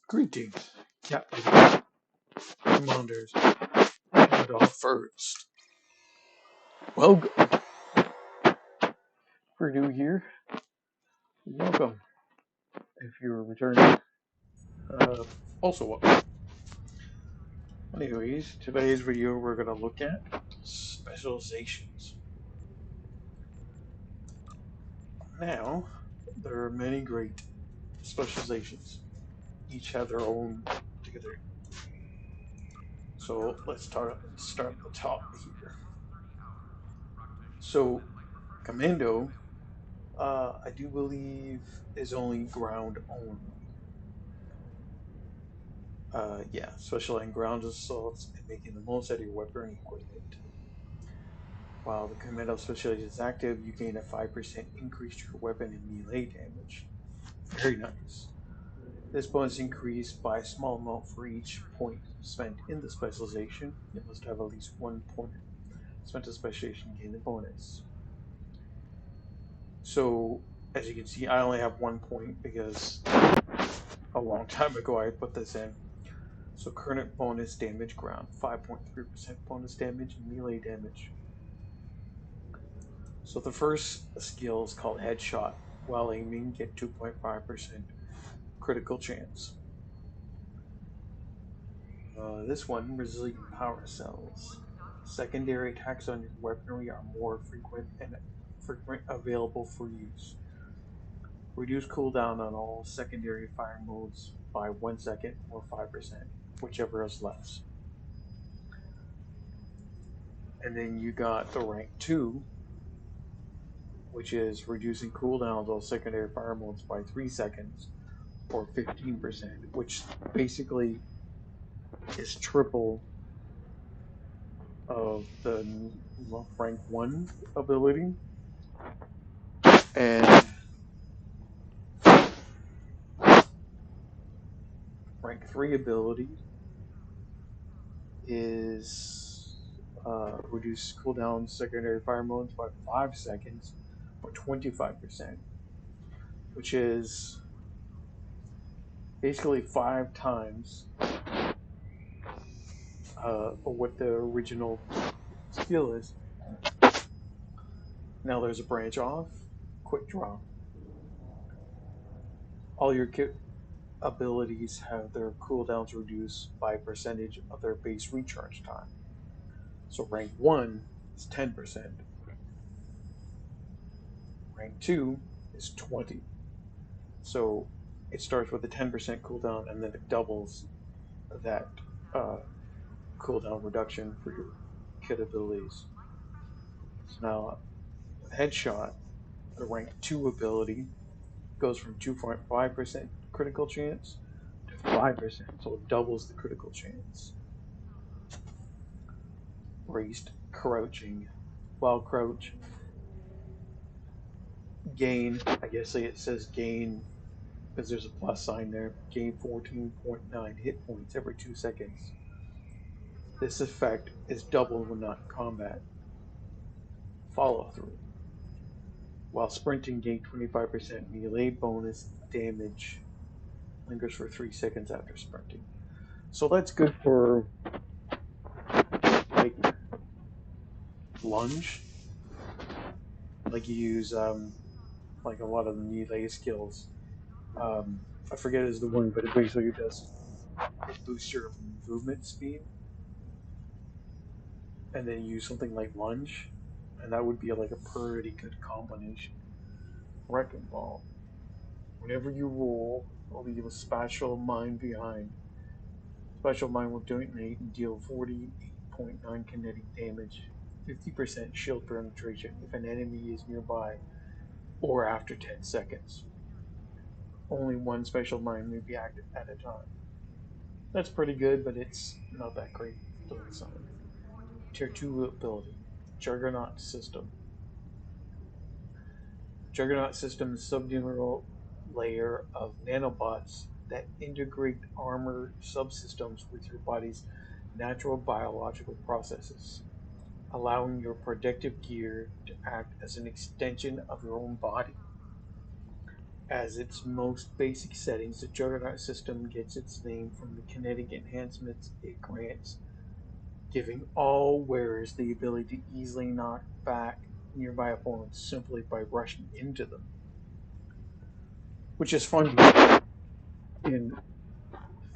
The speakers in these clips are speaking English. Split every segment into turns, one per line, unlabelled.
Greetings, Captain Commanders, and all first. Welcome. For new year, welcome. If you're returning, also welcome. Anyways, today's video we're going to look at specializations. Now, there are many great specializations. Each have their own together. So let's start at the top here. So, Commando, I do believe is only ground only. Yeah, specializing ground assaults and making the most out of your weapon equipment. While the commando specialization is active, you gain a 5% increase to your weapon and melee damage. Very nice. This bonus increased by a small amount for each point spent in the specialization. You must have at least 1 point spent in the specialization to gain the bonus. So, as you can see, I only have 1 point because a long time ago I put this in. So current bonus damage ground, 5.3% bonus damage, melee damage. So the first skill is called headshot. While aiming, get 2.5% critical chance. This one, resilient power cells. Secondary attacks on your weaponry are more frequent available for use. Reduce cooldown on all secondary fire modes by 1 second or 5%, whichever is less. And then you got the rank 2, which is reducing cooldowns on secondary fire modes by 3 seconds or 15%, which basically is triple of the rank 1 ability. And rank 3 ability is reduce cooldown secondary fire modes by 5 seconds or 25%, which is basically 5 times what the original skill is. Now there's a branch off, quick draw. All your abilities have their cooldowns reduced by a percentage of their base recharge time. So rank 1 is 10%. Rank 2 is 20. So it starts with a 10% cooldown and then it doubles that uh, cooldown reduction for your kit abilities. So now with Headshot, the rank 2 ability goes from 2.5% critical chance to 5%, so it doubles the critical chance. Braced crouching. While crouch, gain, I guess it says gain because there's a plus sign there, gain 14.9 hit points every 2 seconds. This effect is doubled when not in combat. Follow through. While sprinting, gain 25% melee bonus damage. Lingers for 3 seconds after sprinting. So that's good for like lunge. Like you use like a lot of the melee skills. I forget is the one, but it basically does it boosts your movement speed, and then use something like lunge, and that would be like a pretty good combination. Wrecking ball. Whenever you roll, leave a special mine behind. Special mine will detonate and deal 48.9 kinetic damage, 50% shield penetration if an enemy is nearby or after 10 seconds. Only one special mine may be active at a time. That's pretty good, but it's not that great. Doesn't sound. Tier 2 ability. Juggernaut System. Juggernaut System is a subunit layer of nanobots that integrate armor subsystems with your body's natural biological processes, allowing your protective gear to act as an extension of your own body. As its most basic settings, the Juggernaut system gets its name from the kinetic enhancements it grants, giving all wearers the ability to easily knock back nearby opponents simply by rushing into them. Which is funny in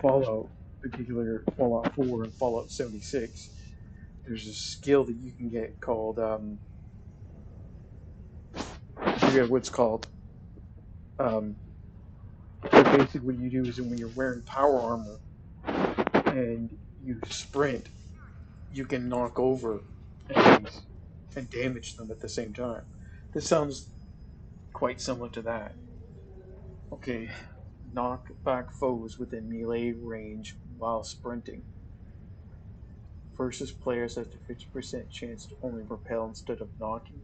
Fallout, particular Fallout 4 and Fallout 76. There's a skill that you can get called, I forget what it's called. Um, but basically, what you do is when you're wearing power armor and you sprint, you can knock over enemies and damage them at the same time. This sounds quite similar to that. Okay, knock back foes within melee range while sprinting. Versus players has a 50% chance to only repel instead of knocking.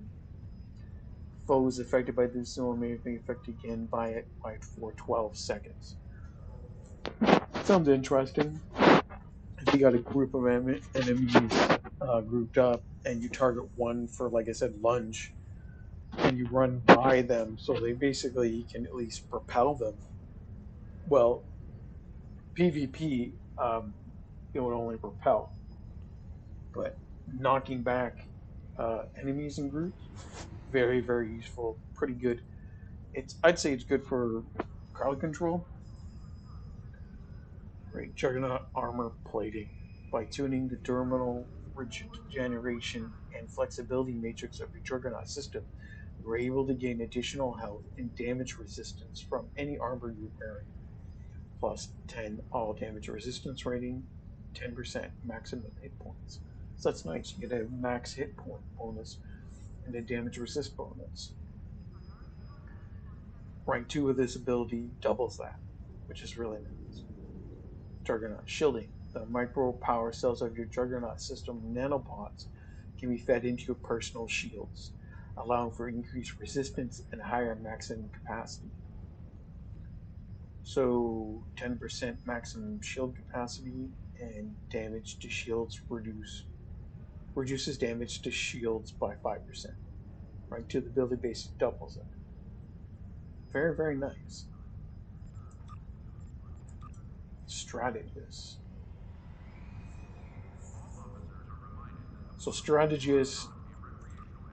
Foes affected by this zone may be affected again by it for 12 seconds. Sounds interesting. If you got a group of enemies grouped up and you target one for, like I said, lunge, and you run by them, so they basically can at least propel them. Well, PvP, it would only repel, but knocking back enemies in groups, very very useful, pretty good. I'd say it's good for crowd control. Right, Juggernaut armor plating. By tuning the terminal regeneration and flexibility matrix of your Juggernaut system, you're able to gain additional health and damage resistance from any armor you're wearing. Plus 10 all damage resistance rating, 10% maximum hit points. So that's nice. You get a max hit point bonus and a damage resist bonus. Rank 2 of this ability doubles that, which is really nice. Juggernaut shielding. The micro power cells of your Juggernaut system nanobots can be fed into your personal shields, allowing for increased resistance and higher maximum capacity. So 10% maximum shield capacity and damage to shields reduces damage to shields by 5%. Right to the ability basic doubles it. Very, very nice. Strategists. So strategists,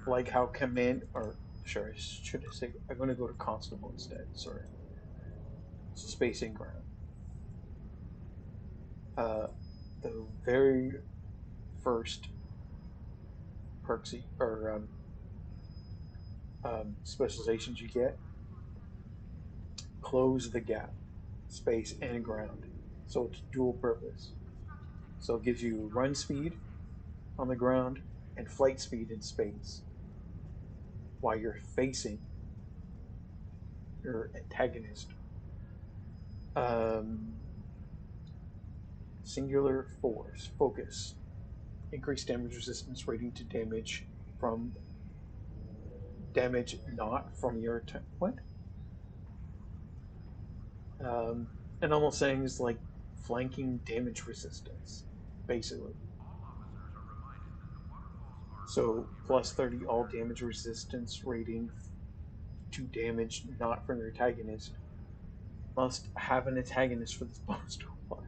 like how command, or sorry, should I say, I'm going to go to constable instead. Sorry. So space and ground. Uh, the very first perks or specializations you get, close the gap, space and ground. So it's dual purpose. So it gives you run speed on the ground and flight speed in space while you're facing your antagonist. Um, singular force, focus, increased damage resistance rating to from damage not from your what? Um, and almost saying is like flanking damage resistance, basically. So plus 30 all damage resistance rating to damage not from your antagonist. Must have an antagonist for this bonus to apply.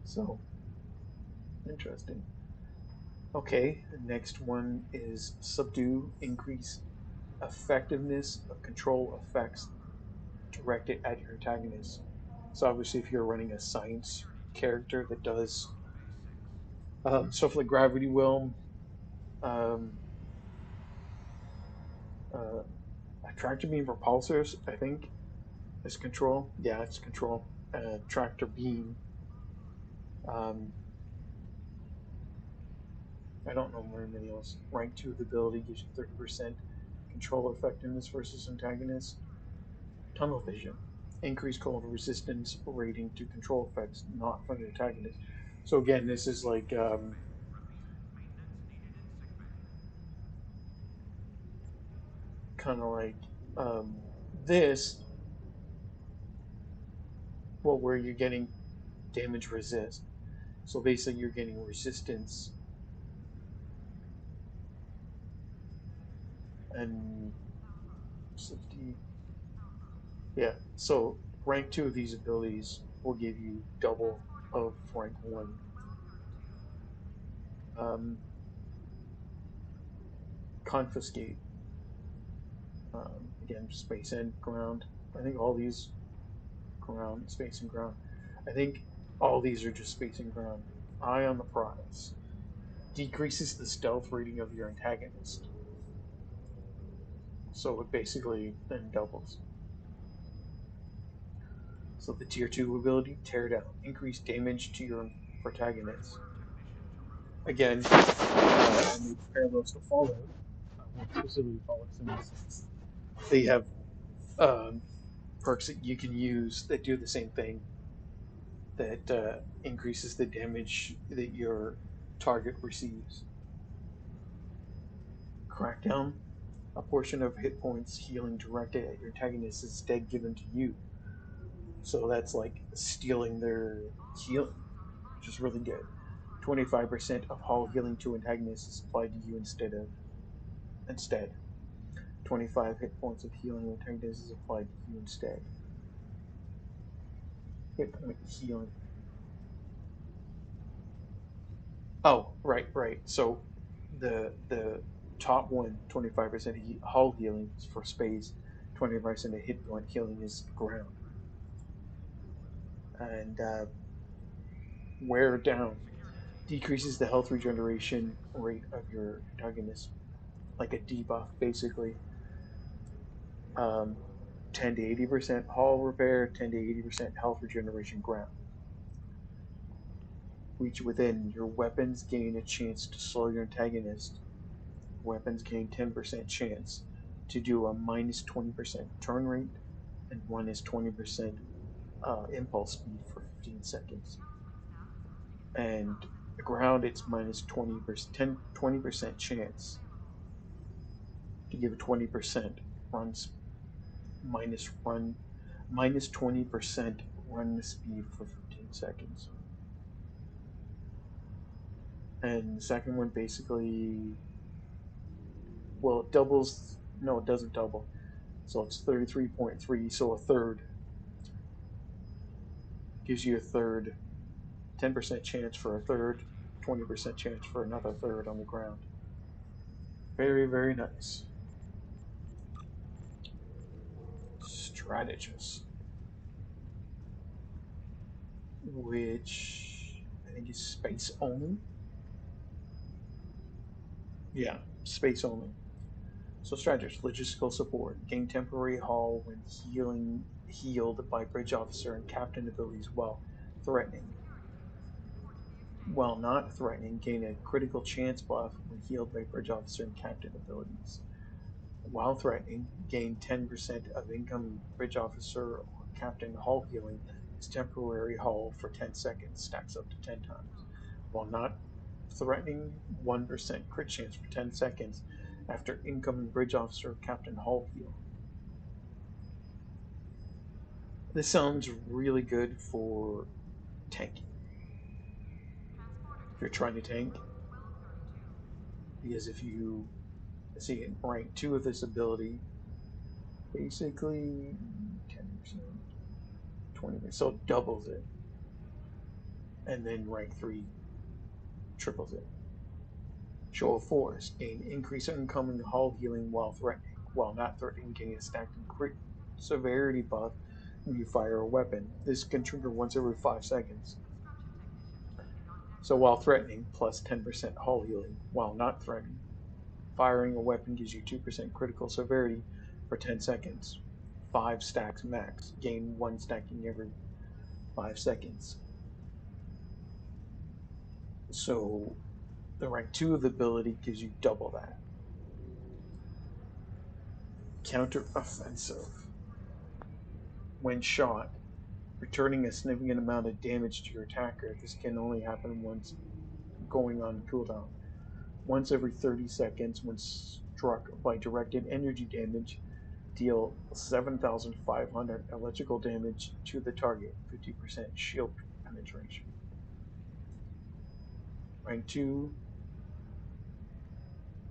So interesting. Okay, the next one is subdue, increase effectiveness of control effects directed at your antagonist. So obviously, if you're running a science character that does stuff like gravity well, um, uh, attractor beam repulsors, I think, is control. Yeah, it's control. Tractor beam. Um, I don't know many else. Rank 2 of the ability gives you 30% control effectiveness versus antagonist. Tunnel vision. Increased cold resistance rating to control effects not from the antagonist. So again, this is like kind of like um, this, well, where you're getting damage resist. So basically, you're getting resistance and 60. Yeah. So rank 2 of these abilities will give you double of rank 1. Um, Confiscate. Again, space and ground. I think all these ground, space and ground. I think all these are just space and ground. Eye on the prize. Decreases the stealth rating of your antagonist. So it basically then doubles. So the tier 2 ability, Tear Down. Increase damage to your protagonist. Again, and the parallels to Fallout, more specifically Fallout 76, they have um, perks that you can use that do the same thing, that increases the damage that your target receives. Crackdown, a portion of hit points healing directed at your antagonist is instead given to you. So that's like stealing their healing, which is really good. 25% of hull healing to antagonists is applied to you instead. 25 hit points of healing to antagonists is applied to you instead. Hit point healing. Oh, right. So the top one, 25% hull healing is for space, 25% of hit point healing is ground. And wear down decreases the health regeneration rate of your antagonist, like a debuff basically. Um, 10 to 80% hull repair, 10 to 80% health regeneration ground. Reach within. Your weapons gain a chance to slow your antagonist. Weapons gain 10% chance to do a minus 20% turn rate and minus 20% impulse speed for 15 seconds. And the ground, it's minus 20% chance to give a 20% runs run minus 20% run speed for 15 seconds. And the second one basically, well, it doubles. No, it doesn't double. So it's 33.3. So a third gives you a third, 10% chance for a third, 20% chance for another third on the ground. Very, very nice. Strategist, which I think is space only. Yeah, space only. So strategist, logistical support, gain temporary hull when healed by bridge officer and captain abilities while threatening. While not threatening, gain a critical chance buff when healed by bridge officer and captain abilities. While threatening, gain 10% of incoming bridge officer or captain hull healing as temporary hull for 10 seconds, stacks up to 10 times. While not threatening, 1% crit chance for 10 seconds after incoming bridge officer or captain hull heal. This sounds really good for tanking. If you're trying to tank, because if you see in rank 2 of this ability, basically 10%, 20%, so it doubles it. And then rank 3 triples it. Show of Force, gain increase incoming hull healing while threatening. While not threatening, gain a stacked crit severity buff when you fire a weapon. This can trigger once every 5 seconds. So while threatening, plus 10% hull healing. While not threatening, firing a weapon gives you 2% critical severity for 10 seconds. 5 stacks max. Gain 1 stacking every 5 seconds. So the rank 2 of the ability gives you double that. Counter offensive. When shot, returning a significant amount of damage to your attacker. This can only happen once going on cooldown. Once every 30 seconds, when struck by directed energy damage, deal 7,500 electrical damage to the target, 50% shield penetration. Rank 2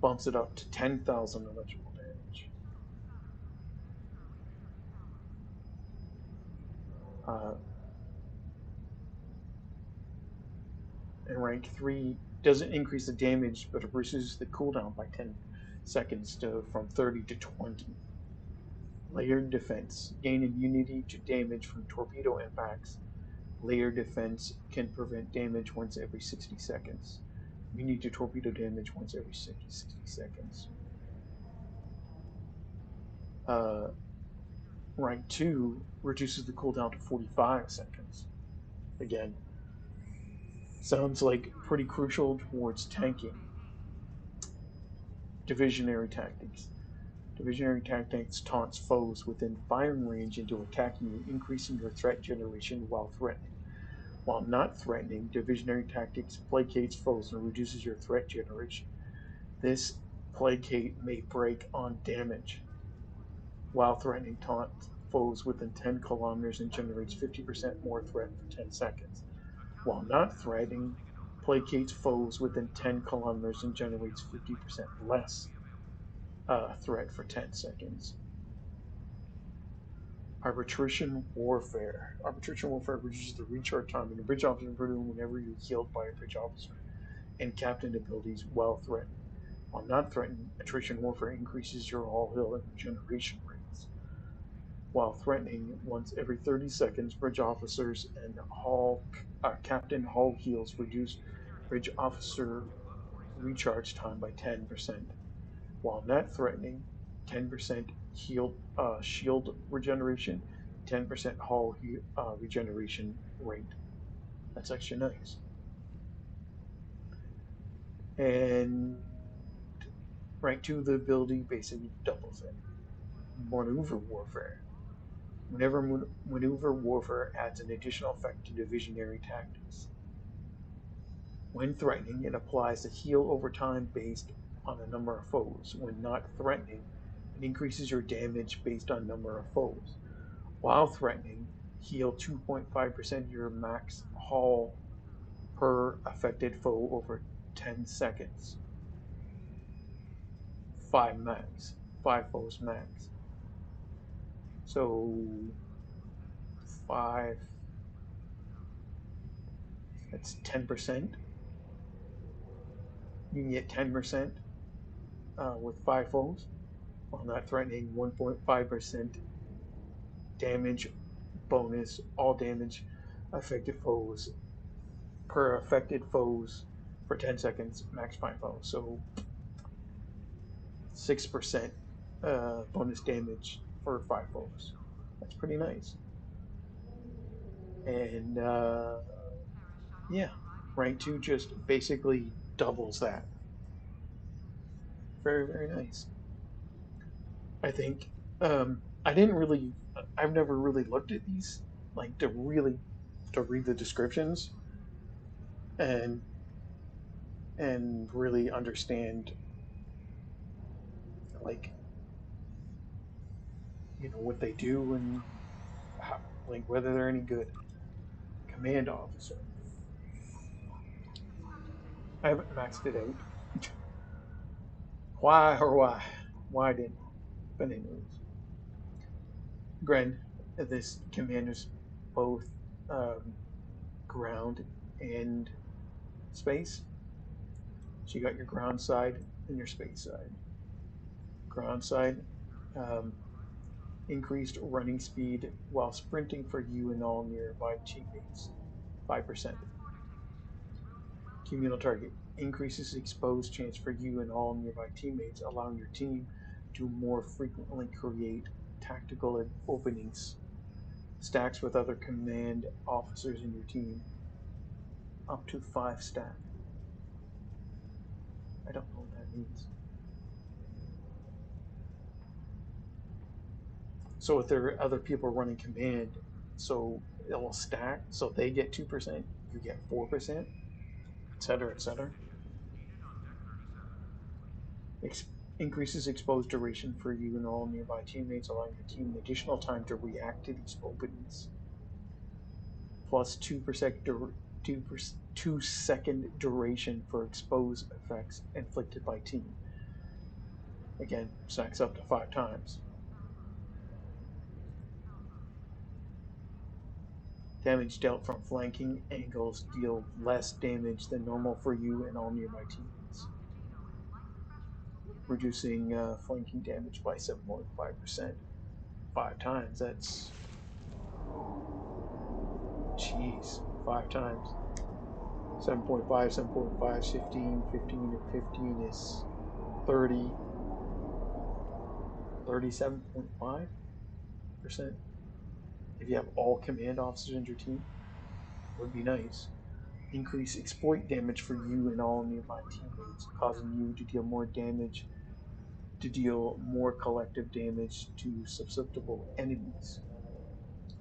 bumps it up to 10,000 electrical damage. Uh, and rank 3 doesn't increase the damage, but it reduces the cooldown by 10 seconds from 30 to 20. Layered defense. Gain immunity to damage from torpedo impacts. Layered defense can prevent damage once every 60 seconds. Immunity to torpedo damage once every 60 seconds. Uh, rank 2 reduces the cooldown to 45 seconds. Again, sounds like pretty crucial towards tanking. Divisionary tactics. Divisionary tactics taunts foes within firing range into attacking you, increasing your threat generation while threatening. While not threatening, divisionary tactics placates foes and reduces your threat generation. This placate may break on damage. While threatening, taunts foes within 10 kilometers and generates 50% more threat for 10 seconds. While not threatening, placates foes within 10 kilometers and generates 50% less threat for 10 seconds. Arbitration Warfare. Arbitration Warfare reduces the recharge time in a bridge officer room whenever you're healed by a bridge officer and captain abilities while threatening. While not threatening, attrition warfare increases your all heal and regeneration rates. While threatening, once every 30 seconds, bridge officers and captain hull heals reduce bridge officer recharge time by 10%. While not threatening, 10% shield regeneration, 10% hull regeneration rate. That's actually nice. And rank 2, the ability basically doubles it. Maneuver warfare. Whenever maneuver warfare adds an additional effect to divisionary tactics. When threatening, it applies a heal over time based on the number of foes. When not threatening, it increases your damage based on number of foes. While threatening, heal 2.5% of your max hull per affected foe over 10 seconds. 5 max. 5 foes max. So 5, that's 10%. You can get 10% with 5 foes. While not threatening, 1.5% damage bonus, all damage affected foes per affected foes for 10 seconds, max 5 foes. So 6% bonus damage for 5 foes. That's pretty nice. And yeah, rank 2 just basically doubles that. Very, very nice. I think I didn't really, I've never really looked at these, like to read the descriptions and really understand like what they do and how, like whether they're any good. Command officer. I haven't maxed it out. Why or why? Why didn't? But anyways, Gren, this commander's both um, ground and space. So you got your ground side and your space side. Ground side, um, increased running speed while sprinting for you and all nearby teammates, 5%. Communal target increases exposed chance for you and all nearby teammates, allowing your team to more frequently create tactical openings. Stacks with other command officers in your team, up to 5 stack. I don't know what that means. So if there are other people running command, so it will stack, so they get 2%, you get 4%, etc., etc. Ex- increases exposed duration for you and all nearby teammates, allowing your team additional time to react to these openings. Plus 2 second duration for exposed effects inflicted by team. Again, stacks up to 5 times. Damage dealt from flanking angles deal less damage than normal for you and all nearby teammates, reducing flanking damage by 7.5%. 5 times, that's, jeez, 5 times. 7.5, 7.5, 15, 15, and 15 is 30, 37.5%. If you have all command officers in your team, would be nice. Increase exploit damage for you and all nearby teammates, causing you to deal more collective damage to susceptible enemies.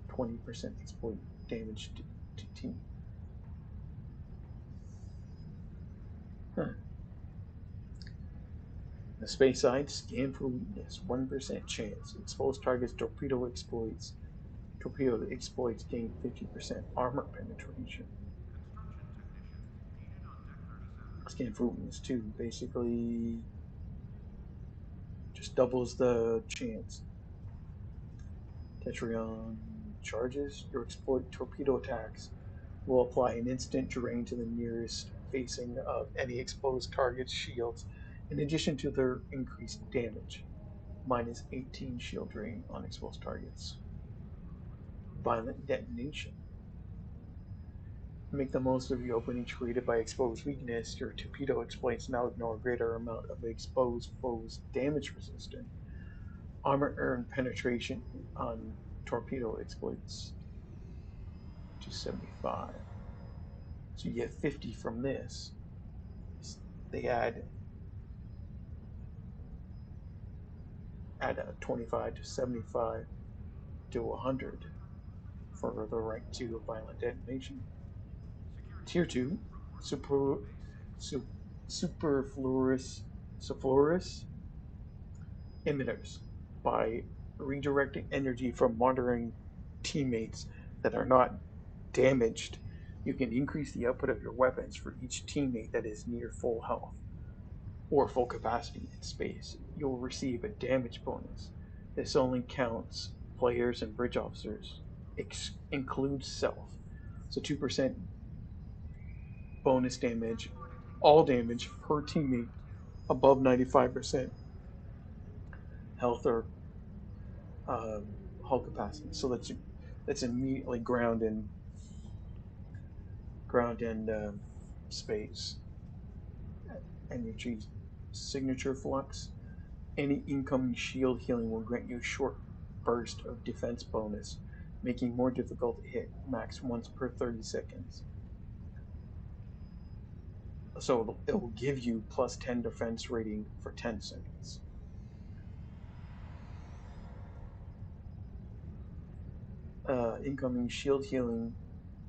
20% exploit damage to team. Huh. The space side, scan for weakness, 1% chance. Exposed targets torpedo exploits gain 50% armor penetration. Scan for weakness too, basically just doubles the chance. Tetrion charges. Your exploit torpedo attacks will apply an instant drain to the nearest facing of any exposed target's shields, in addition to their increased damage. Minus 18 shield drain on exposed targets. Violent detonation. Make the most of the openings created by exposed weakness. Your torpedo exploits now ignore a greater amount of exposed foes' damage resistance. Armor earned penetration on torpedo exploits to 75. So you get 50 from this. They add a 25 to 75 to 100 for the rank 2 of violent detonation. Tier 2, super, superfluous emitters. By redirecting energy from monitoring teammates that are not damaged, you can increase the output of your weapons for each teammate that is near full health or full capacity in space. You'll receive a damage bonus. This only counts players and bridge officers, includes self. So 2% bonus damage, all damage per teammate above 95% health or hull capacity. So that's immediately ground and space. And you choose signature flux. Any incoming shield healing will grant you a short burst of defense bonus, making more difficult to hit, max once per 30 seconds. So it will give you plus 10 defense rating for 10 seconds. Incoming shield healing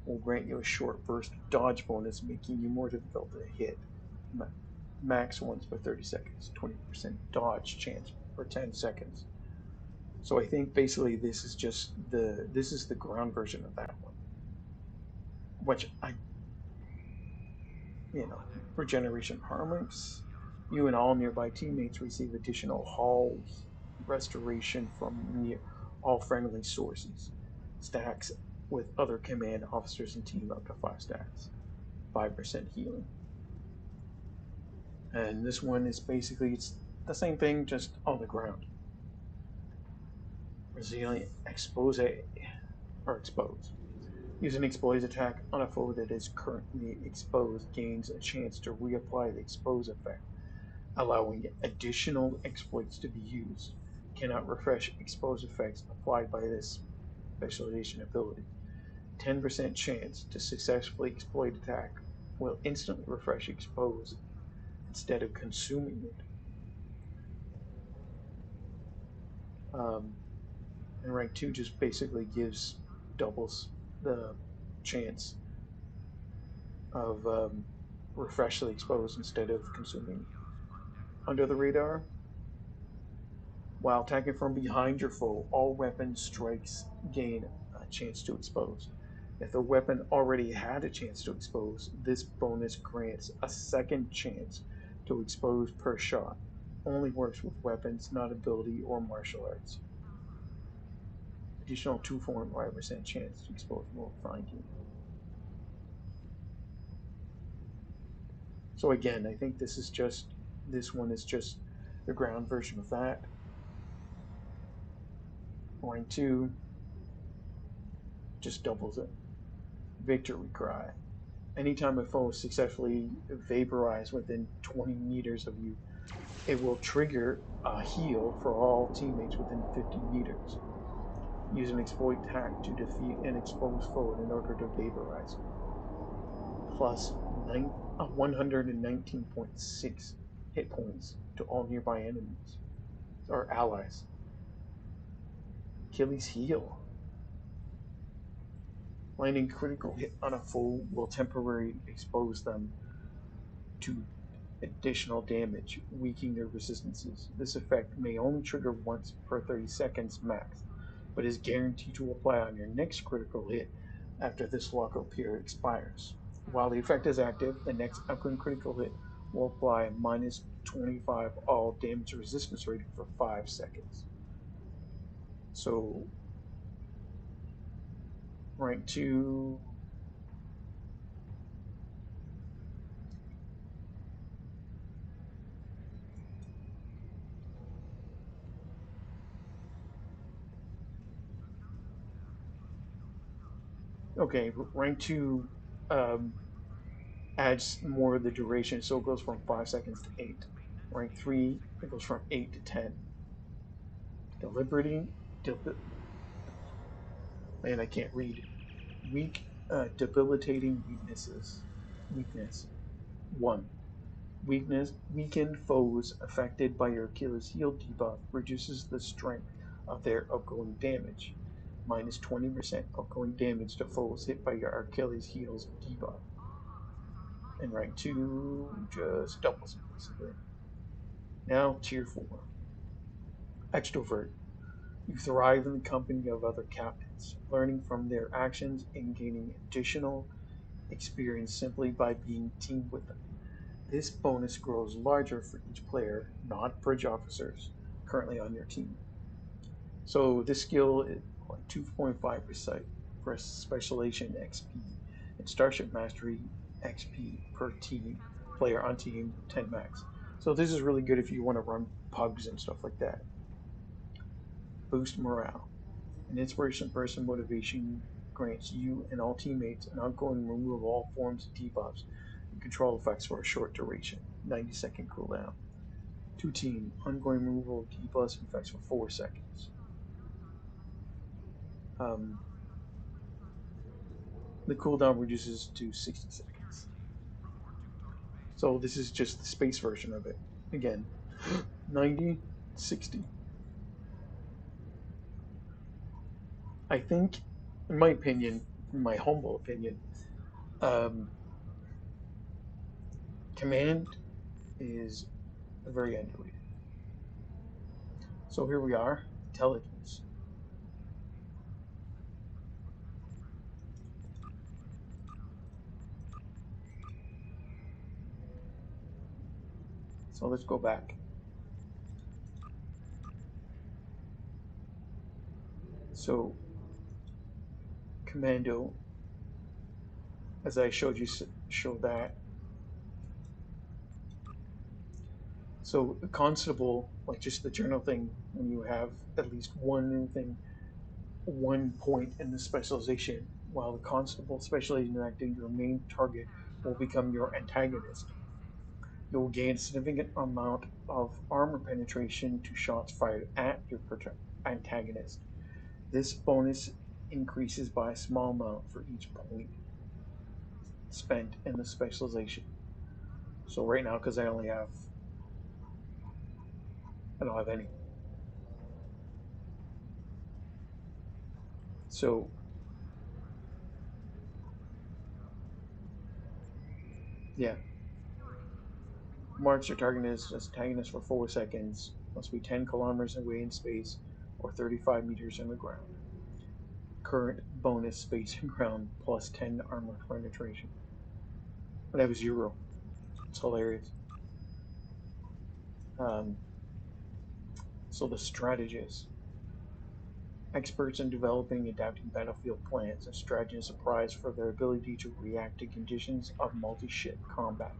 will grant you a short burst dodge bonus, making you more difficult to hit, max once per 30 seconds, 20% dodge chance for 10 seconds. So I think basically this is the ground version of that one, which regeneration harmonics. You and all nearby teammates receive additional hull restoration from all friendly sources. Stacks with other command officers and team up to 5 stacks. 5% healing. And this one is basically it's the same thing, just on the ground. Resilient expose or expose. Use an expose attack on a foe that is currently exposed, gains a chance to reapply the expose effect, allowing additional exploits to be used. Cannot refresh expose effects applied by this specialization ability. 10% chance to successfully exploit attack will instantly refresh expose instead of consuming it. And rank 2 just basically doubles the chance of refresh the expose instead of consuming. Under the radar, while attacking from behind your foe, all weapon strikes gain a chance to expose. If the weapon already had a chance to expose, this bonus grants a second chance to expose per shot. Only works with weapons, not ability or martial arts. additional 2.5% chance to expose will find you. So again, I think this one is just the ground version of that. Rank 2 just doubles it. Victory cry. Anytime a foe is successfully vaporized within 20 meters of you, it will trigger a heal for all teammates within 50 meters. Use an exploit hack to defeat an exposed foe in order to vaporize him. Plus 119.6 hit points to all nearby enemies or allies. Achilles heal. Landing critical hit on a foe will temporarily expose them to additional damage, weakening their resistances. This effect may only trigger once per 30 seconds max, but is guaranteed to apply on your next critical hit after this lockout period expires. While the effect is active, the next upcoming critical hit will apply minus 25 all damage resistance rating for 5 seconds. So, rank 2. Okay, rank 2 um, adds more of the duration, so it goes from 5 seconds to 8. Rank 3, it goes from 8 to 10. Deliberating, man, I can't read. Debilitating weaknesses. Weakness. 1. Weakened foes affected by your Achilles heal debuff reduces the strength of their outgoing damage. Minus 20% outgoing damage to foes hit by your Achilles heals debuff. And rank 2 just doubles it basically. Now, tier 4. Extrovert. You thrive in the company of other captains, learning from their actions and gaining additional experience simply by being teamed with them. This bonus grows larger for each player, not bridge officers, currently on your team. So this skill is like 2.5% for Specialization XP and Starship Mastery XP per team player on team 10 max. So this is really good if you want to run pugs and stuff like that. Boost morale. An inspiration burst of motivation grants you and all teammates an ongoing removal of all forms of debuffs and control effects for a short duration, 90-second cooldown. 2 team, ongoing removal of debuffs and effects for 4 seconds. Um, the cooldown reduces to 60 seconds. So this is just the space version of it. Again, 90, 60. I think, in my opinion, in my humble opinion, um, Command is very underrated. So here we are, intelligence. So let's go back. So commando, as I showed you, show that. So a constable, like just the general thing, when you have at least one point in the specialization, while the constable specialization acting your main target will become your antagonist. You will gain a significant amount of armor penetration to shots fired at your antagonist. This bonus increases by a small amount for each point spent in the specialization. So right now, because I don't have any. So yeah, marks your target as antagonist for 4 seconds. Must be 10 kilometers away in space or 35 meters in the ground. Current bonus space and ground plus 10 armor penetration. But I have 0. It's hilarious. Um, so the strategist. Experts in developing adapting battlefield plans and strategies are prized for their ability to react to conditions of multi-ship combat.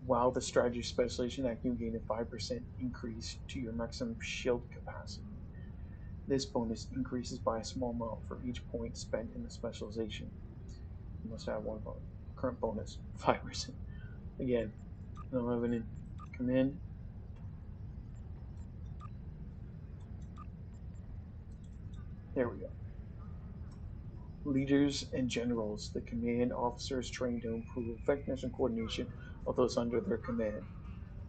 While the strategy specialization act, you gain a 5% increase to your maximum shield capacity. This bonus increases by a small amount for each point spent in the specialization. You must have one point. Current bonus, 5%. Again, 11 in command. There we go. Leaders and generals. The command officers trained to improve effectiveness and coordination of those under their command.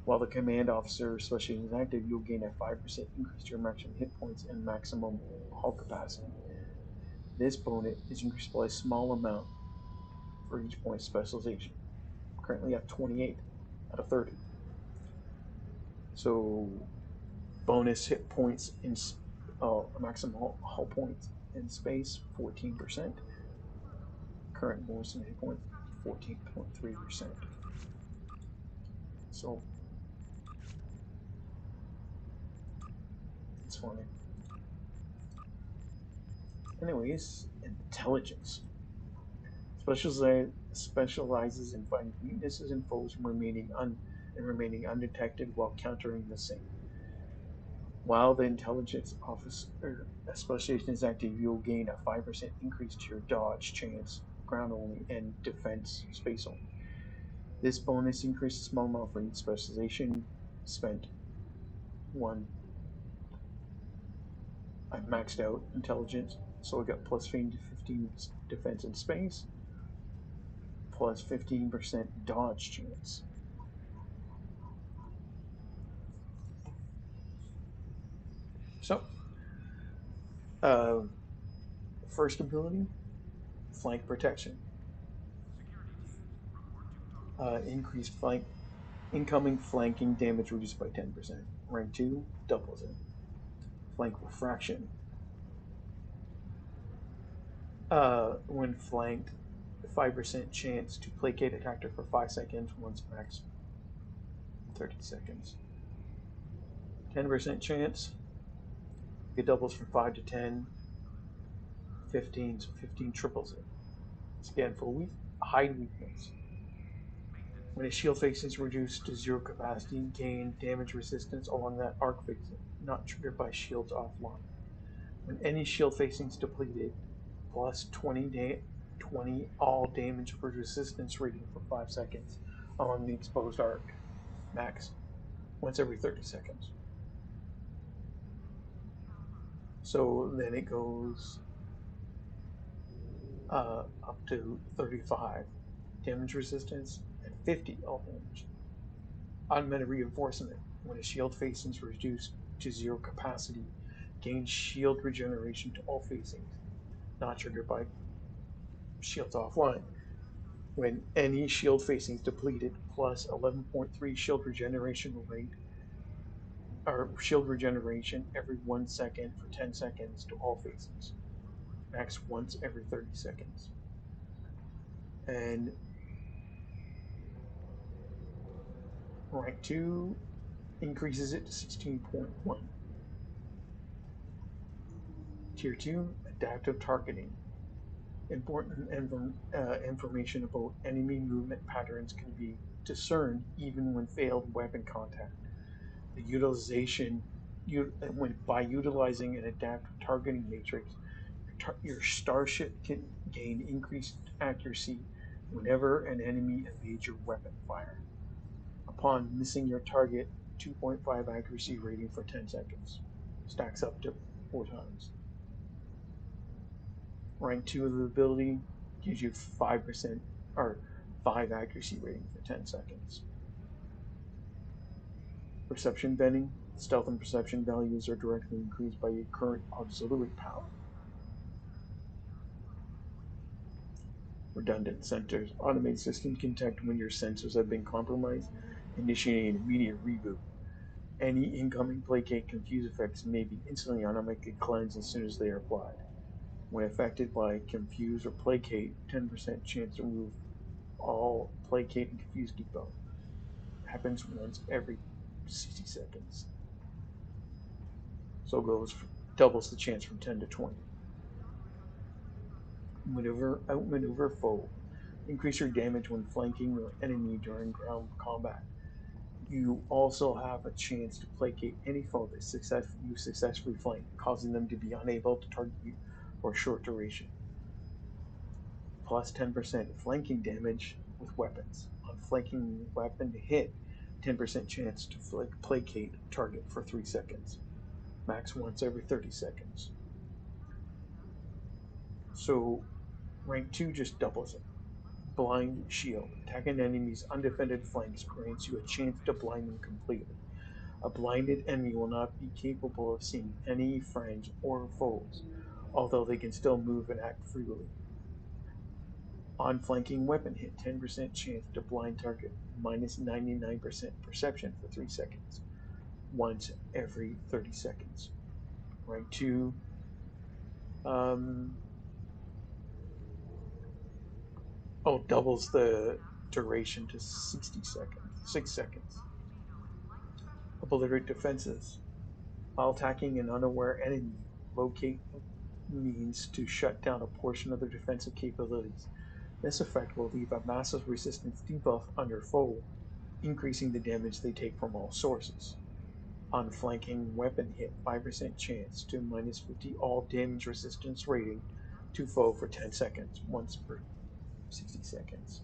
While the command officer specialty is active, you'll gain a 5% increase to your maximum hit points and maximum hull capacity. This bonus is increased by a small amount for each point specialization. Currently at 28 out of 30. So bonus hit points in maximum hull points in space 14%. Current bonus in hit points 14.3%. So it's funny. Anyways, intelligence. Specializes in finding weaknesses in foes and remaining undetected while countering the same. While the intelligence officer specialization is active, you'll gain a 5% increase to your dodge chance, ground only, and defense space only. This bonus increases small amount for each specialization spent. One, I maxed out intelligence, so I got plus 15 defense in space, plus 15% dodge chance. So, uh, first ability, flank protection. Increased flank incoming flanking damage reduced by 10%. Rank 2 doubles it. Flank refraction. When flanked, 5% chance to placate attacker for 5 seconds, once max 30 seconds. 10% chance, it doubles from 5 to 10. 15, so 15 triples it. Again, for hide weakness. When a shield facing is reduced to 0 capacity, gain damage resistance along that arc facing, not triggered by shields offline. When any shield facing is depleted, plus 20 all damage for resistance rating for 5 seconds along the exposed arc. Max. Once every 30 seconds. So then it goes up to 35 damage resistance and 50 all damage. Automatic reinforcement. When a shield facing is reduced to 0 capacity, gain shield regeneration to all facings, not triggered by shields offline. When any shield facing is depleted, plus 11.3 shield regeneration rate, or shield regeneration every 1 second for 10 seconds to all facings. Max once every 30 seconds. And rank 2 increases it to 16.1. Tier 2, adaptive targeting. Important information about enemy movement patterns can be discerned even when failed weapon contact. The utilization by utilizing an adaptive targeting matrix, your starship can gain increased accuracy whenever an enemy evades your weapon fire. Upon missing your target, 2.5 accuracy rating for 10 seconds. Stacks up to 4 times. Rank 2 of the ability gives you 5% or 5 accuracy rating for 10 seconds. Perception bending. Stealth and perception values are directly increased by your current auxiliary power. Redundant sensors. Automated system can detect when your sensors have been compromised, initiating an immediate reboot. Any incoming placate confuse effects may be instantly automatically cleansed as soon as they are applied. When affected by confuse or placate, 10% chance to remove all placate and confuse depot. Happens once every 60 seconds. So goes doubles the chance from 10 to 20. Outmaneuver foe. Increase your damage when flanking your enemy during ground combat. You also have a chance to placate any foe that you successfully flank, causing them to be unable to target you for a short duration. Plus 10% flanking damage with weapons. On flanking weapon hit, 10% chance to placate target for 3 seconds. Max once every 30 seconds. So rank 2 just doubles it. Blind Shield. Attacking enemies' undefended flanks grants you a chance to blind them completely. A blinded enemy will not be capable of seeing any friends or foes, although they can still move and act freely. On flanking weapon hit, 10% chance to blind target, minus 99% perception for 3 seconds, once every 30 seconds. Rank 2, um, doubles the duration to 60 seconds, 6 seconds. Obliterate defenses. While attacking an unaware enemy, locate means to shut down a portion of their defensive capabilities. This effect will leave a massive resistance debuff on your foe, increasing the damage they take from all sources. On flanking weapon hit, 5% chance to minus 50 all damage resistance rating to foe for 10 seconds, once per 60 seconds.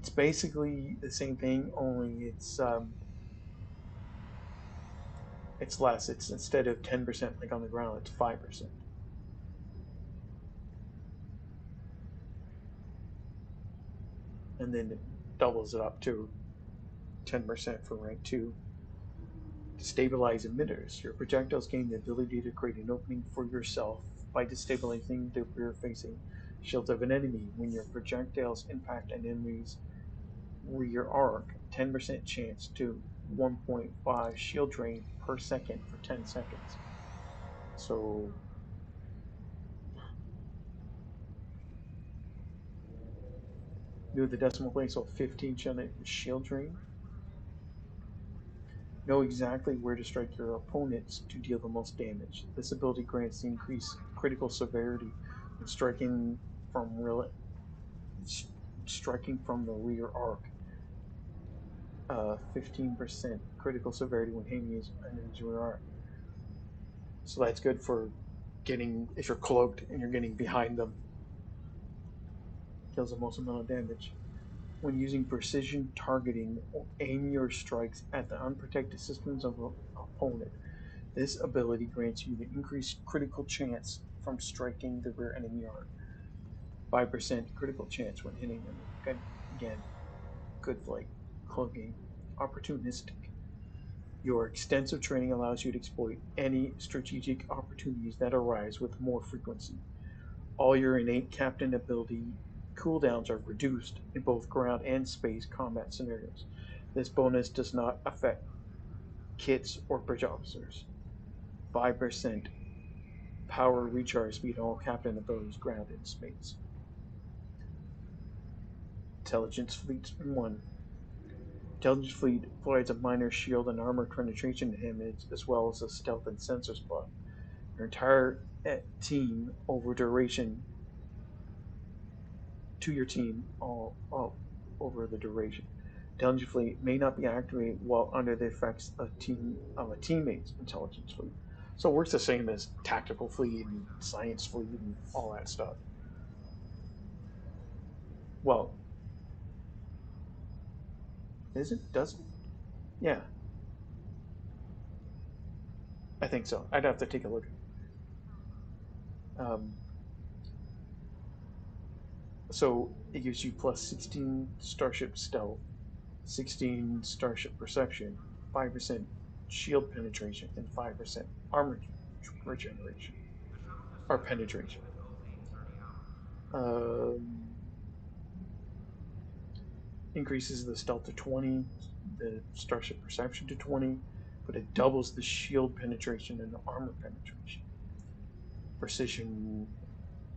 It's basically the same thing, only it's less. It's instead of 10% like on the ground, it's 5%. And then it doubles it up to 10% for rank 2. Stabilize emitters. Your projectiles gain the ability to create an opening for yourself by destabilizing the rear facing shields of an enemy. When your projectiles impact an enemy's rear arc, 10% chance to 1.5 shield drain per second for 10 seconds. So do the decimal place, so 15 shield drain. Know exactly where to strike your opponents to deal the most damage. This ability grants the increased critical severity when striking from the rear arc. 15% critical severity when hitting enemies rear arc. So that's good for getting, if you're cloaked and you're getting behind them, deals the most amount of damage. When using precision targeting, aim your strikes at the unprotected systems of an opponent. This ability grants you the increased critical chance from striking the rear enemy arc. 5% critical chance when hitting them. Again, good for like cloaking. Opportunistic. Your extensive training allows you to exploit any strategic opportunities that arise with more frequency. All your innate captain ability cooldowns are reduced in both ground and space combat scenarios. This bonus does not affect kits or bridge officers. 5% power recharge speed on all captain abilities ground and space. Intelligence Fleet 1. Intelligence Fleet provides a minor shield and armor penetration damage as well as a stealth and sensors buff. Your entire team over duration to your team all over the duration. Intelligence Fleet may not be activated while under the effects of a teammate's Intelligence Fleet. So it works the same as Tactical Fleet and Science Fleet and all that stuff. Well, is it? Does it? Yeah, I think so. I'd have to take a look. Um, so it gives you plus 16 Starship Stealth, 16 Starship Perception, 5% shield penetration, and 5% armor regeneration or penetration. Um, Increases the stealth to 20, the Starship Perception to 20, but it doubles the shield penetration and the armor penetration. Precision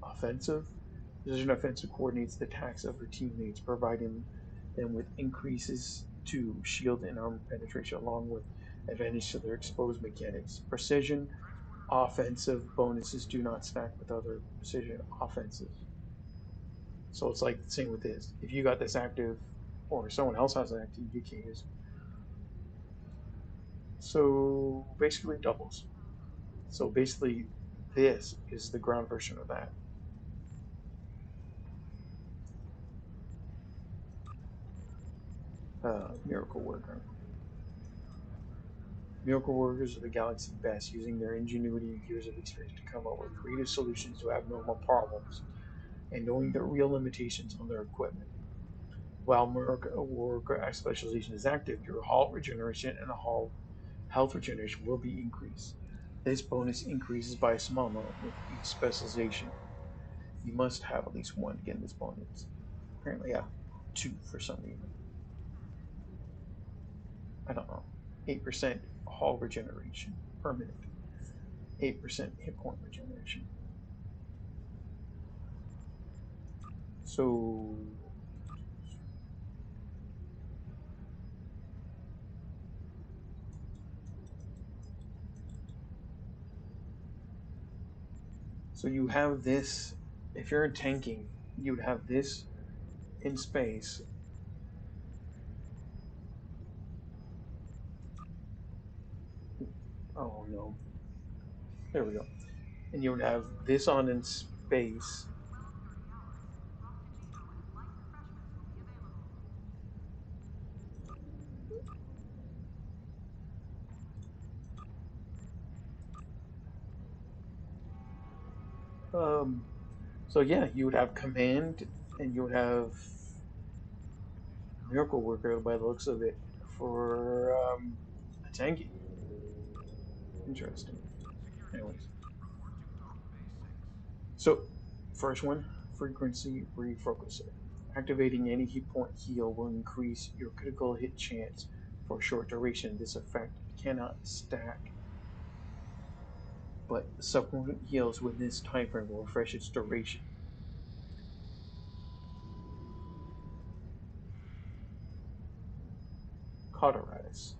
Offensive. Precision Offensive coordinates the attacks of your teammates, providing them with increases to shield and armor penetration, along with advantage to their exposed mechanics. Precision offensive bonuses do not stack with other precision offensive. So it's like the same with this. If you got this active, or someone else has it active, you can't use it. So basically doubles. So basically, this is the ground version of that. Miracle Worker. Miracle Workers are the galaxy best, using their ingenuity and years of experience to come up with creative solutions to abnormal problems, and knowing the real limitations on their equipment. While Miracle Worker Specialization is active, your hull regeneration and hull health regeneration will be increased. This bonus increases by a small amount with each specialization. You must have at least one to get this bonus. Apparently, I have two for some reason. I don't know. 8% hull regeneration per minute. 8% hit point regeneration. So you have this. If you're tanking, you would have this in space. Oh no. There we go. And you would have this on in space. Um, so yeah, you would have command, and you would have miracle worker by the looks of it for tanking. Interesting. Anyways, so first one, frequency refocuser. Activating any hit point heal will increase your critical hit chance for a short duration. This effect cannot stack, but subsequent heals within this time frame will refresh its duration. Cauterize.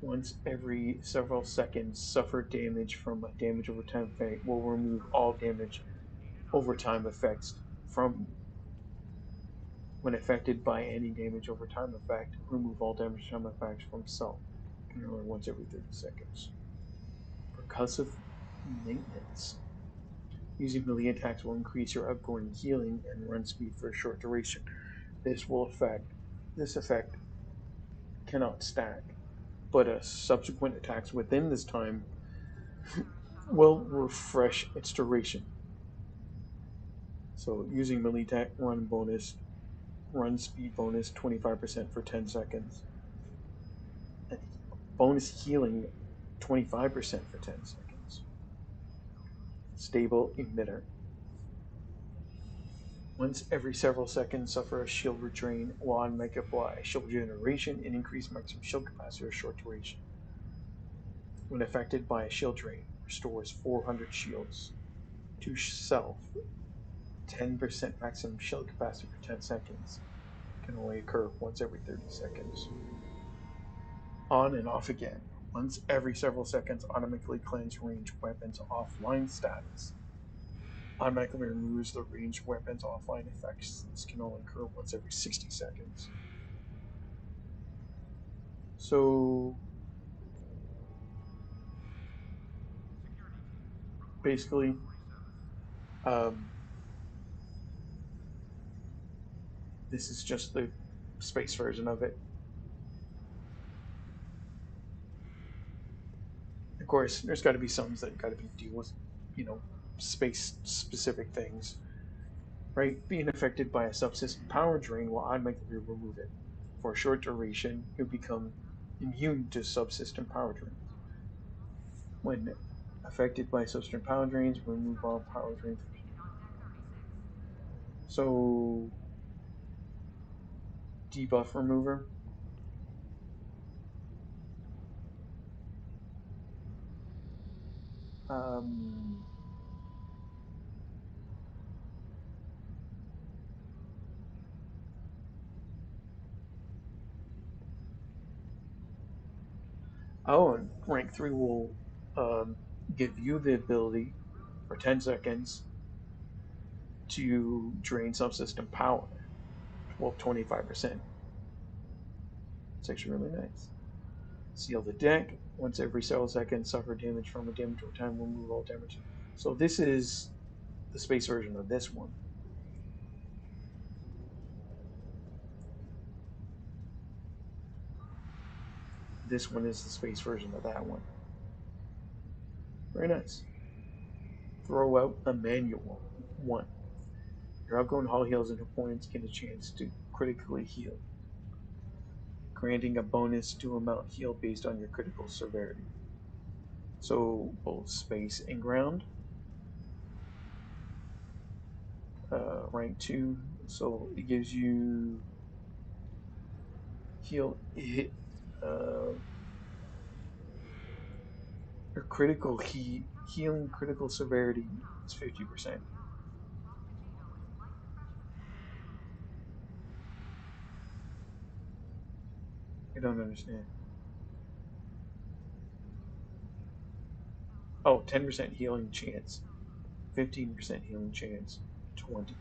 Once every several seconds, suffer damage from a damage over time effect will remove all damage over time effects from when affected by any damage over time effect. Remove all damage time effects from self. Can only once every 30 seconds. Percussive maintenance. Using melee attacks will increase your outgoing healing and run speed for a short duration. This effect cannot stack, but subsequent attacks within this time will refresh its duration. So using melee attack run speed bonus 25% for 10 seconds. And bonus healing 25% for 10 seconds. Stable emitter. Once every several seconds, suffer a shield redrain while on make apply shield regeneration and increase maximum shield capacity for a short duration. When affected by a shield drain, restores 400 shields to self. 10% maximum shield capacity for 10 seconds. Can only occur once every 30 seconds. On and off again. Once every several seconds, automatically cleanse ranged weapons offline status. Automatically removes the ranged weapons offline effects. This can only occur once every 60 seconds. So basically, this is just the space version of it. Of course, there's got to be some that got to be deal with, space specific things, right? Being affected by a subsystem power drain will automatically remove it. For a short duration, you'll become immune to subsystem power drains. When affected by subsystem power drains, remove all power drains. So, debuff remover. Um, Oh, and rank 3 will um, give you the ability for 10 seconds to drain subsystem power. Well, 25%. It's actually really nice. Seal the deck. Once every several seconds, suffer damage from a damage over time. Remove all damage. So this is the space version of this one. This one is the space version of that one. Very nice. Throw out a manual. 1. Your outgoing hull heals and opponents get a chance to critically heal, granting a bonus to amount healed based on your critical severity. So both space and ground. Rank 2. So it gives you heal hit or healing critical severity is 50%. I don't understand. Oh, 10% healing chance, 15% healing chance, 20.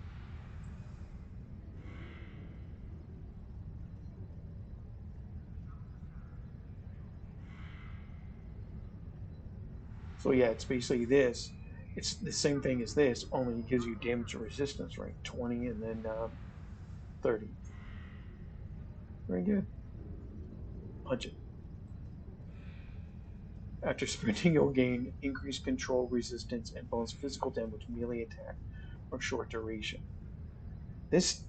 So yeah, it's basically this. It's the same thing as this, only it gives you damage and resistance rank 20 and then 30. Very good. Punch it. After sprinting, you'll gain increased control resistance and bonus physical damage melee attack for short duration. This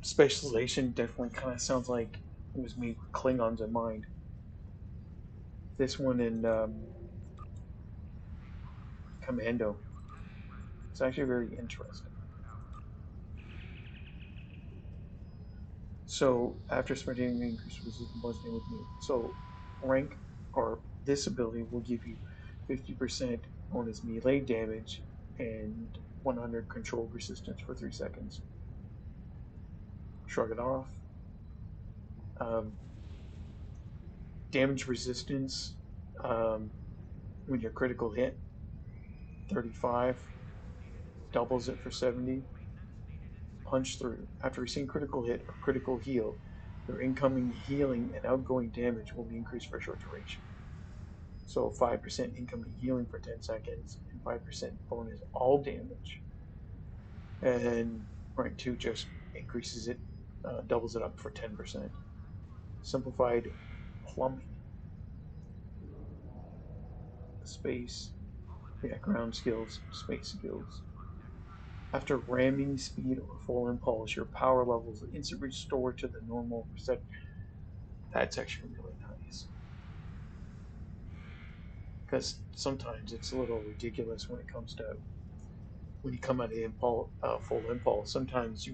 specialization definitely kind of sounds like it was made with Klingons in mind. This one in Commando. It's actually very interesting. So after sprinting, increased resistance bonus damage. So rank or this ability will give you 50% bonus melee damage and 100 control resistance for 3 seconds. Shrug it off. Um, damage resistance when you're critical hit 35, doubles it for 70. Punch through. After receiving critical hit or critical heal, your incoming healing and outgoing damage will be increased for a short duration. So 5% incoming healing for 10 seconds and 5% bonus all damage. And rank 2 just increases it, doubles it up for 10%. Simplified plumbing. Space. Yeah, ground skills, space skills. After ramming speed or full impulse, your power levels instantly restore to the normal percent. That's actually really nice. Because sometimes it's a little ridiculous when it comes to when you come out of impulse, full impulse. Sometimes you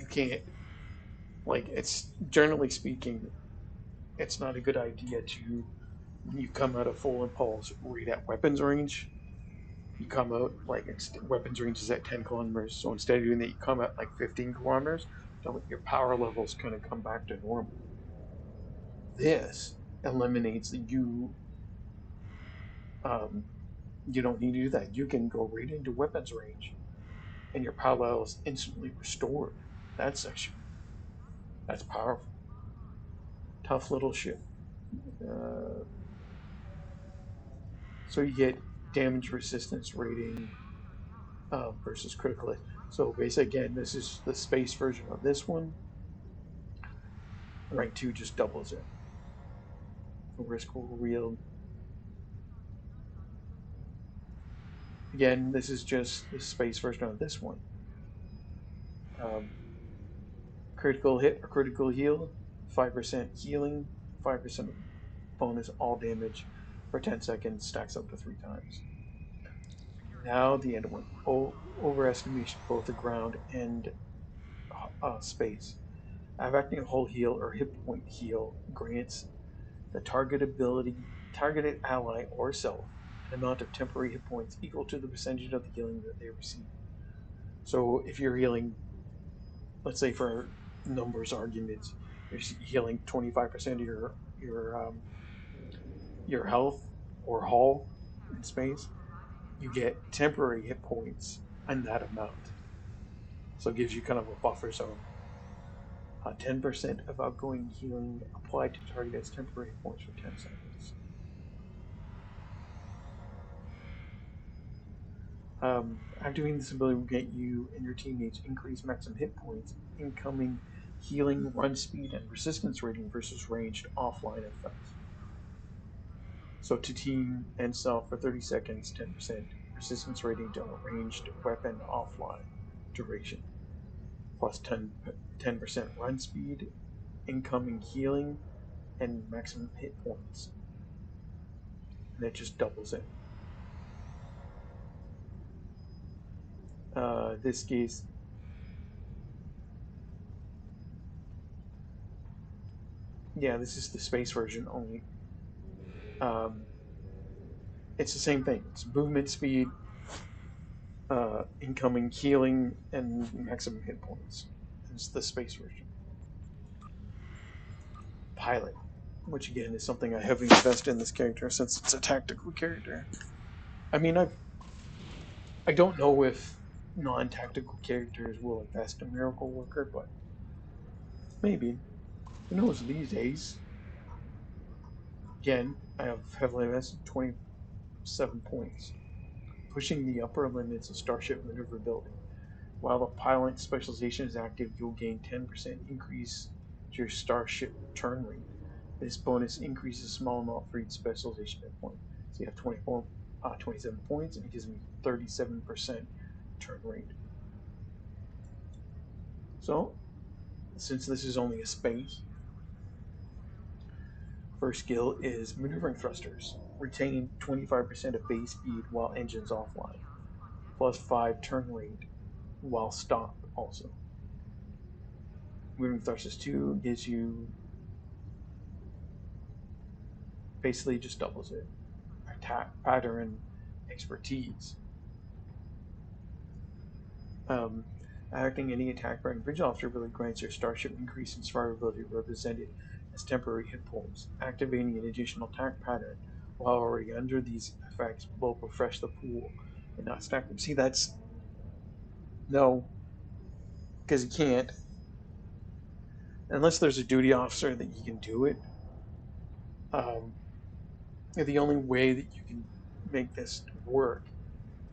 can't, like, it's generally speaking, it's not a good idea to, when you come out of full impulse, read at weapons range. You come out, like, it's weapons range is at 10 kilometers. So instead of doing that, you come out like 15 kilometers. So your power levels kind of come back to normal. This eliminates um, you don't need to do that. You can go right into weapons range and your power level is instantly restored. That's actually that's powerful. Tough little shit. Uh, so you get damage resistance rating versus critical hit. So basically, again, this is the space version of this one. Rank 2 just doubles it. Risk real. Again, this is just the space version of this one. Um, critical hit or critical heal, 5% healing, 5% bonus all damage for 10 seconds, stacks up to 3 times. Now the end one. Overestimation, both the ground and space. Acting whole heal or hit point heal grants the targeted ally or self an amount of temporary hit points equal to the percentage of the healing that they receive. So if you're healing, let's say for numbers arguments, you're healing 25% of your your health or hull in space, you get temporary hit points and that amount. So it gives you kind of a buffer zone. 10% of outgoing healing applied to target as temporary hit points for 10 seconds. Activating this ability will get you and your teammates increased maximum hit points, incoming healing, run speed, and resistance rating versus ranged offline effects. So to team and self for 30 seconds, 10% resistance rating to a ranged weapon offline duration, plus 10% run speed, incoming healing, and maximum hit points. And it just doubles it. This case, yeah, this is the space version only. It's the same thing. It's movement speed, incoming healing, and maximum hit points. It's the space version. Pilot, which again is something I heavily invest in this character since it's a tactical character. I mean, I don't know if non-tactical characters will invest in Miracle Worker, but maybe. Who knows these days? Again, I have heavily invested 27 points, pushing the upper limits of starship maneuverability. While the pilot specialization is active, you'll gain 10% increase to your starship turn rate. This bonus increases a small amount for each specialization hit point. So you have 27 points, and it gives me 37% turn rate. So, since this is only a space, first skill is maneuvering thrusters. Retain 25% of base speed while engines offline, plus 5 turn rate while stopped also. Maneuvering thrusters 2 gives you basically just doubles it. Attack pattern expertise. Acting any attack pattern bridge officer ability grants your starship increase in survivability represented as temporary hit points. Activating an additional attack pattern while already under these effects will refresh the pool and not stack them. See, that's no, because you can't unless there's a duty officer that you can do it. The only way that you can make this work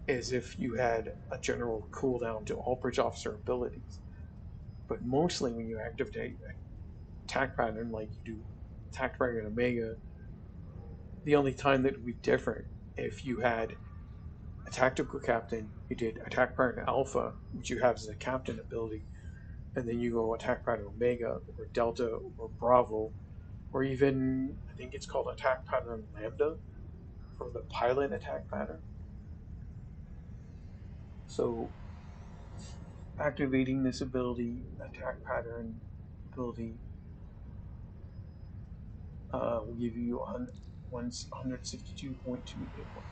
is if you had a general cooldown to all bridge officer abilities. But mostly when you activate attack pattern like you do attack pattern Omega, the only time that would be different if you had a tactical captain, you did attack pattern Alpha, which you have as a captain ability, and then you go attack pattern Omega or Delta or Bravo, or even I think it's called attack pattern Lambda for the pilot attack pattern. So activating this ability, attack pattern ability, will give you 162.2 hit points.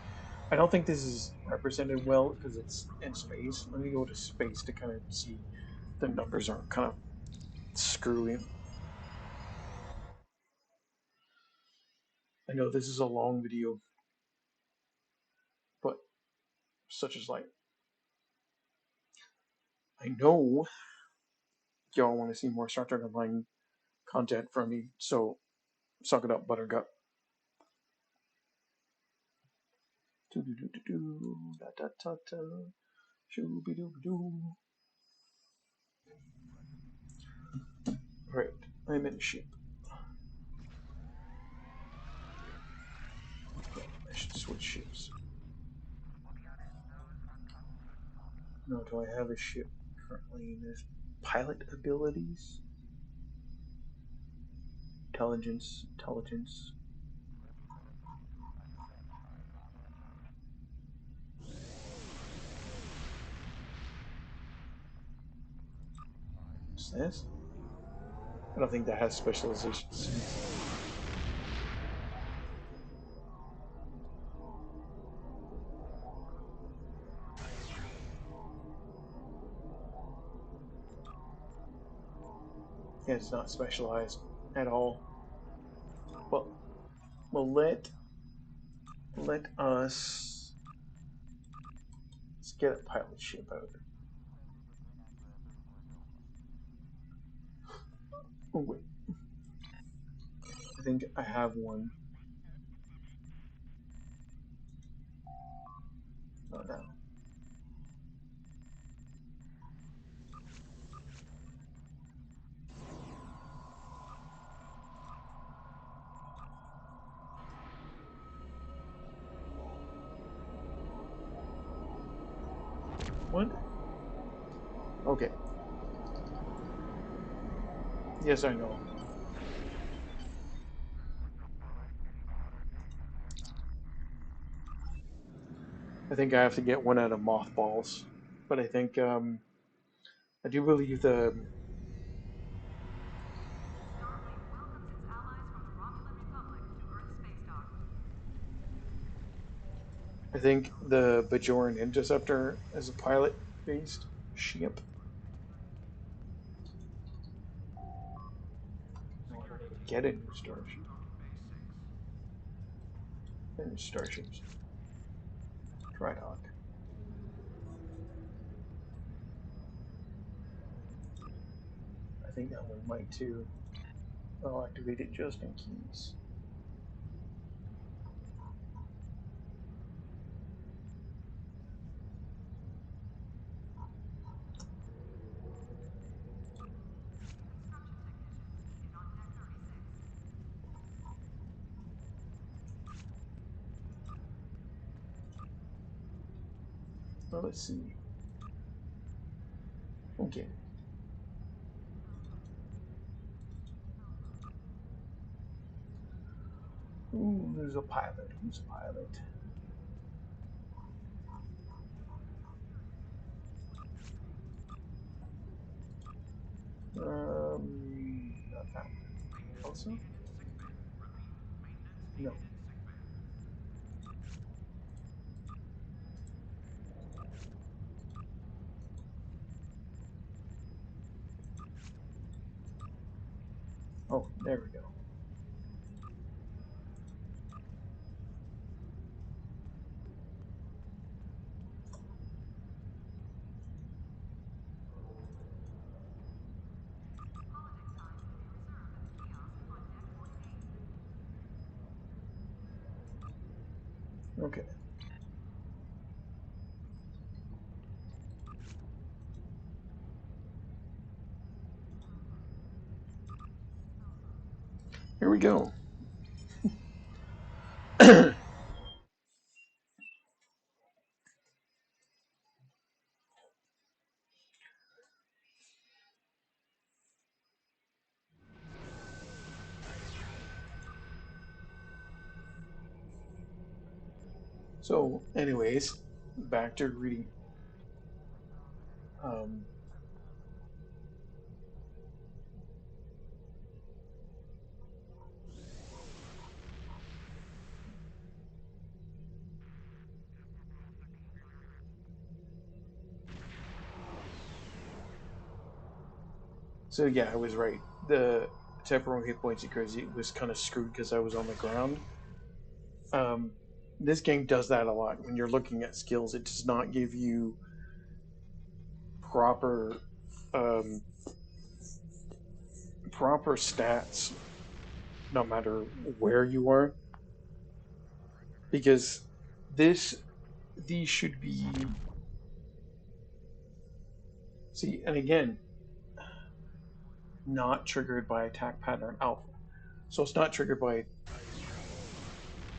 I don't think this is represented well because it's in space. Let me go to space to kind of see the numbers aren't kind of screwy. I know this is a long video, but such as like, I know y'all want to see more Star Trek Online content from me, so suck it up, Buttercup. Right, I'm in a ship. I should switch ships. No, do I have a ship currently? There's pilot abilities, intelligence. What's this? I don't think that has specializations. Yeah, it's not specialized at all. Well, we'll let Let us let's get a pilot ship out. Oh wait, I think I have one. Not now. What? Okay. Yes, I know. I think I have to get one out of mothballs, but I think I do believe the I think the Bajoran Interceptor is a pilot-based ship. No, I don't even get any starship. Any starships. Dry dock. I think that one might too. I'll activate it just in case. Well, let's see. Okay. Who's a pilot? Who's a pilot? Not that one. Also? No. Oh, there we go. Okay. Here we go. So, anyways, back to reading. Um, so yeah, I was right. The temporal hit points because it was kind of screwed because I was on the ground. Um, this game does that a lot. When you're looking at skills, it does not give you proper um, proper stats, no matter where you are, because this these should be see, and again, not triggered by attack pattern alpha. So it's not triggered by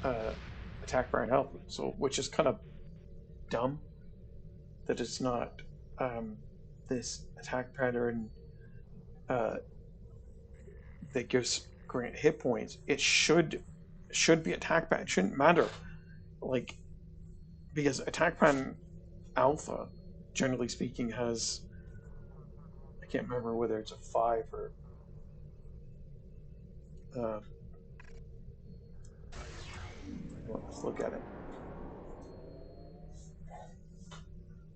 uh, attack pattern alpha. So which is kind of dumb that it's not this attack pattern uh, that gives grant hit points. It should be attack pattern. It shouldn't matter like because attack pattern alpha, generally speaking, has I can't remember whether it's a 5 or uh, well, let's look at it.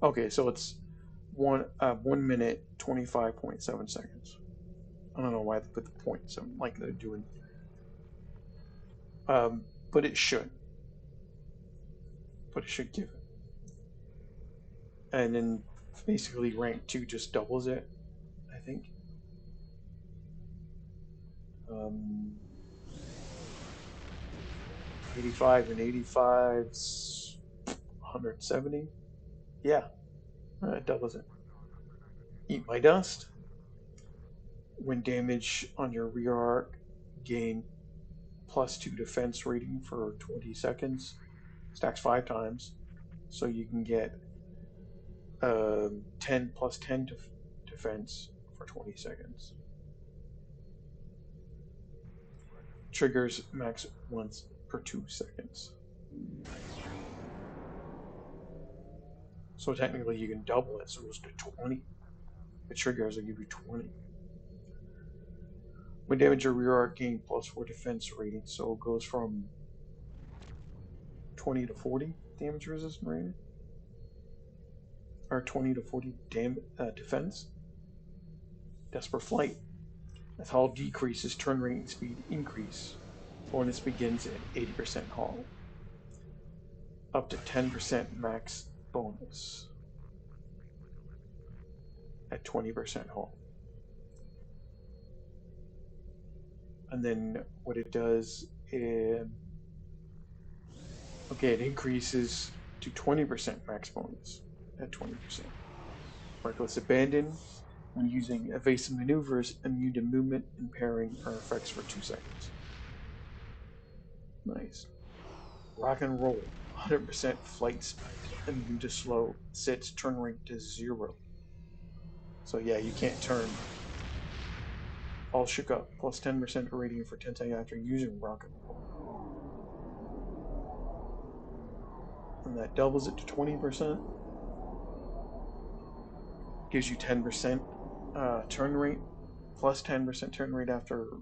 Okay, so it's 1 minute 25.7 seconds. I don't know why they put the points like they're doing, but it should. but it should give it. And then basically rank 2 just doubles it, I think. 85 and 85's 170. Yeah, it doubles it. Eat my dust. When damage on your rear arc, gain +2 defense rating for 20 seconds. Stacks 5 times. So you can get 10 plus 10 defense for 20 seconds. Triggers max once per 2 seconds. So technically you can double it, so it goes to 20. The triggers will give you 20. When damage your rear arc, gain +4 defense rating, so it goes from 20 to 40 damage resistant rating. Or 20 to 40 defense. Desperate Flight. As hull decreases, turn rate and speed increase. Bonus begins at 80% hull. Up to 10% max bonus. At 20% hull. And then what it does is, okay, it increases to 20% max bonus at 20%. Reckless Abandon. When using evasive maneuvers, immune to movement, impairing, or effects for 2 seconds. Nice. Rock and Roll. 100% flight speed, immune to slow, sets turn rate to 0. So yeah, you can't turn. All shook up, plus 10% rating for 10 seconds after using Rock and Roll. And that doubles it to 20%. Gives you 10% turn rate, plus 10% turn rate after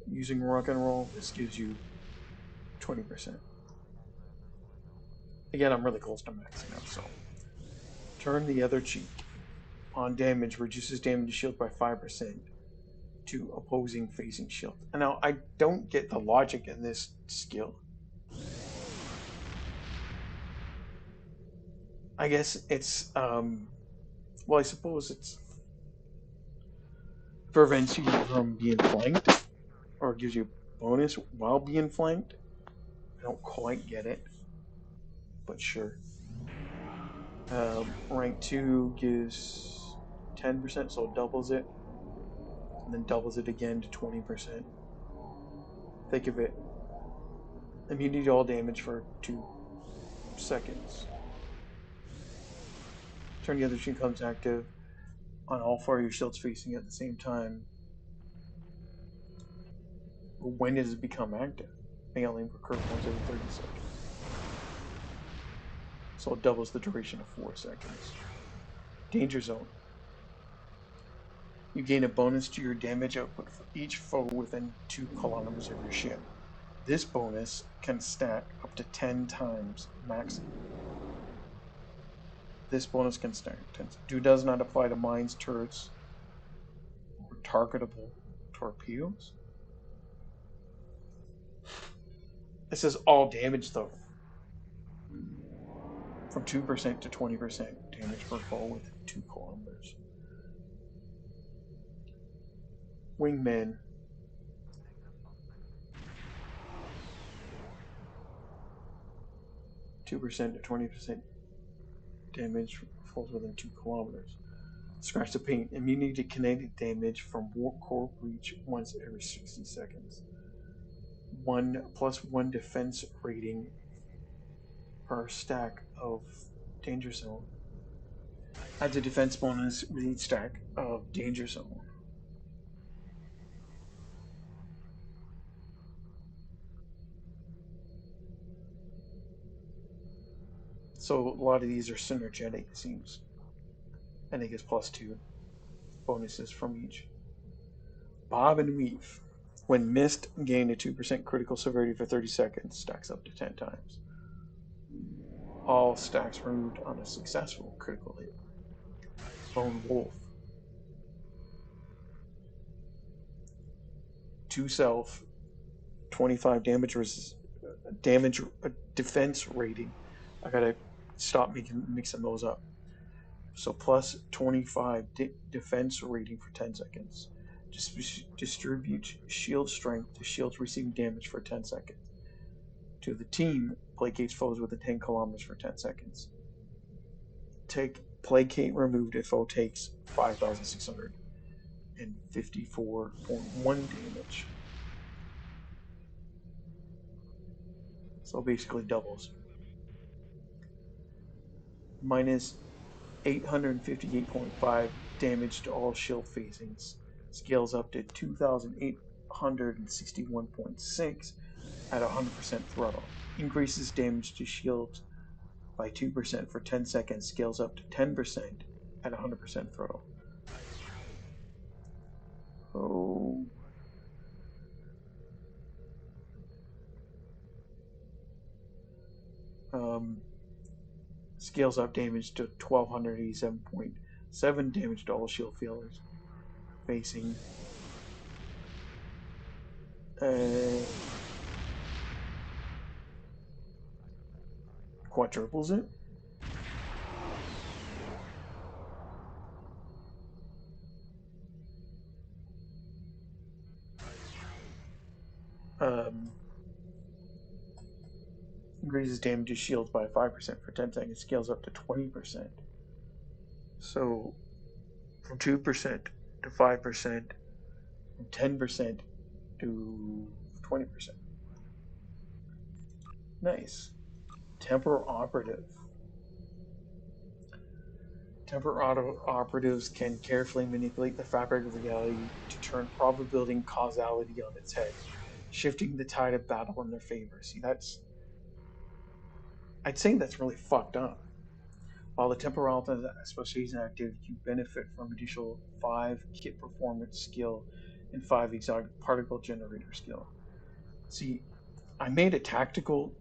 using Rock and Roll. This gives you 20%. Again, I'm really close to maxing out, so. Turn the other cheek. On damage, reduces damage shield by 5% to opposing facing shield. And now, I don't get the logic in this skill. I guess it's, well, I suppose it's prevents you from being flanked, or gives you bonus while being flanked. I don't quite get it, but sure. Rank 2 gives 10%, so it doubles it, and then doubles it again to 20%. Think of it. Immunity to all damage for 2 seconds. Turn the other cheek becomes active on all 4 of your shields facing at the same time. When does it become active? Failing recur once every 30 seconds. So it doubles the duration of 4 seconds. Danger Zone. You gain a bonus to your damage output for each foe within 2 kilometers of your ship. This bonus can stack up to 10 times maximum. This bonus can stack 10 times. Does not apply to mines, turrets, or targetable torpedoes. This is all damage though. From 2% to 20% damage per foe within 2 kilometers. Wingman. (2% to 20% damage falls within 2 kilometers. Scratch the paint. Immunity to kinetic damage from warp core breach once every 60 seconds. 1+1 defense rating per stack of Danger Zone. Adds a defense bonus with each stack of Danger Zone. So a lot of these are synergetic, it seems. And it gets +2 bonuses from each. Bob and Weave. When missed, gain a 2% critical severity for 30 seconds. Stacks up to 10 times. All stacks removed on a successful critical hit. Lone Wolf. 2 self, 25 damage defense rating I gotta stop mixing those up. So plus 25 defense rating for 10 seconds. Distribute shield strength to shields receiving damage for 10 seconds. To the team, placates foes within 10 kilometers for 10 seconds. Take placate removed if foe takes 5,654.1 damage. So basically doubles. Minus 858.5 damage to all shield facings. Scales up to 2,861.6 at 100% throttle. Increases damage to shields by 2% for 10 seconds. Scales up to 10% at 100% throttle. Oh. Scales up damage to 1,287.7 damage to all shield feelers. Facing. Quadruples it. Increases damage to shields by 5% for 10 seconds. Scales up to 20%. So from 2% to 5%, from 10% to 20%. Nice. Temporal Operative. Temporal operatives can carefully manipulate the fabric of reality to turn probability and causality on its head, shifting the tide of battle in their favor. See, I'd say that's really fucked up. While the temporal specialization activity can benefit from additional 5 kit performance skill and 5 exotic particle generator skill. See, I made a tactical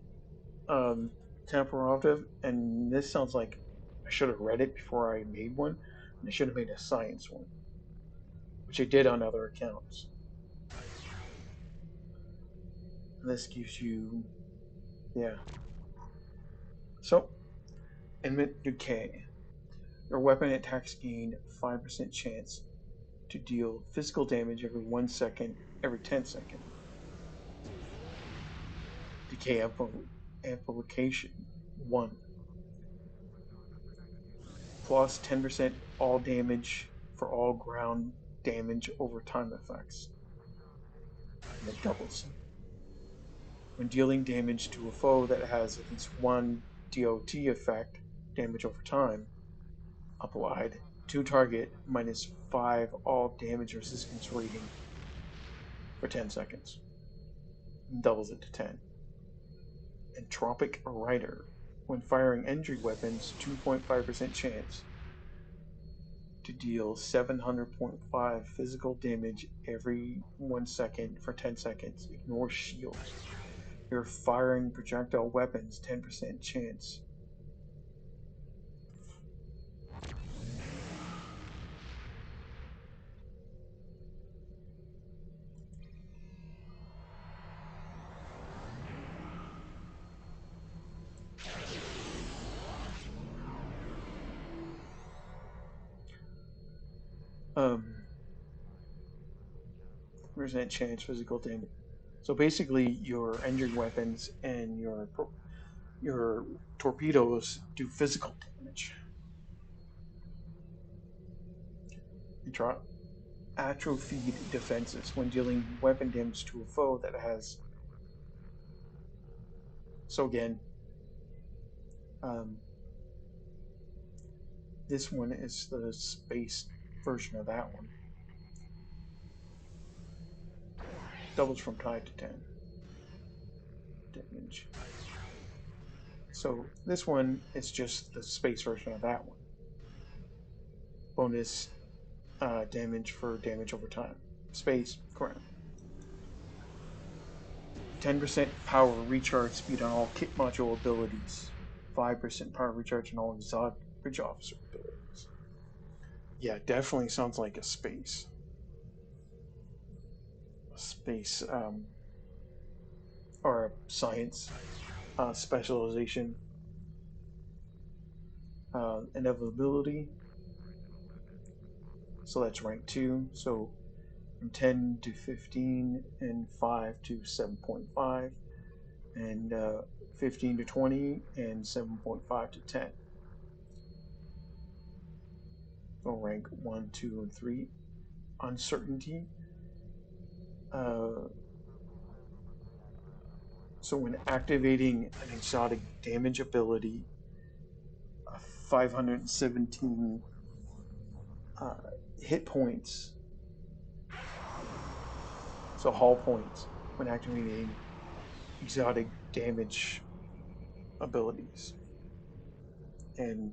temporal, and this sounds like I should have read it before I made one, and I should have made a science one, which I did on other accounts. And this gives you, yeah. So, Emit Decay. Your weapon attacks gain 5% chance to deal physical damage every 1 second, every 10 seconds. Decay amplification 1. Plus 10% all damage for all ground damage over time effects. And it doubles. When dealing damage to a foe that has at least one DOT effect, damage over time, applied to target minus 5 all damage resistance rating for 10 seconds. And doubles it to 10. Entropic Rider. When firing entry weapons, 2.5% chance to deal 700.5 physical damage every 1 second for 10 seconds. Ignore shields. You're firing projectile weapons, 10% chance. Percent chance physical damage. So basically, your engine weapons and your torpedoes do physical damage. Atrophied defenses. When dealing weapon damage to a foe that has. So again, this one is the space version of that one. Doubles from 5 to 10 damage. So this one is just the space version of that one. Bonus damage for damage over time. Space, correct. 10% power recharge speed on all kit module abilities. 5% power recharge on all exotic bridge officer abilities. Yeah, definitely sounds like a space. A space, or a science specialization. Inevitability, so that's rank 2. So from 10 to 15, and 5 to 7.5, and 15 to 20, and 7.5 to 10. So rank 1, 2, and 3. Uncertainty. So when activating an exotic damage ability, 517 uh, hit points, so hull points, when activating exotic damage abilities. And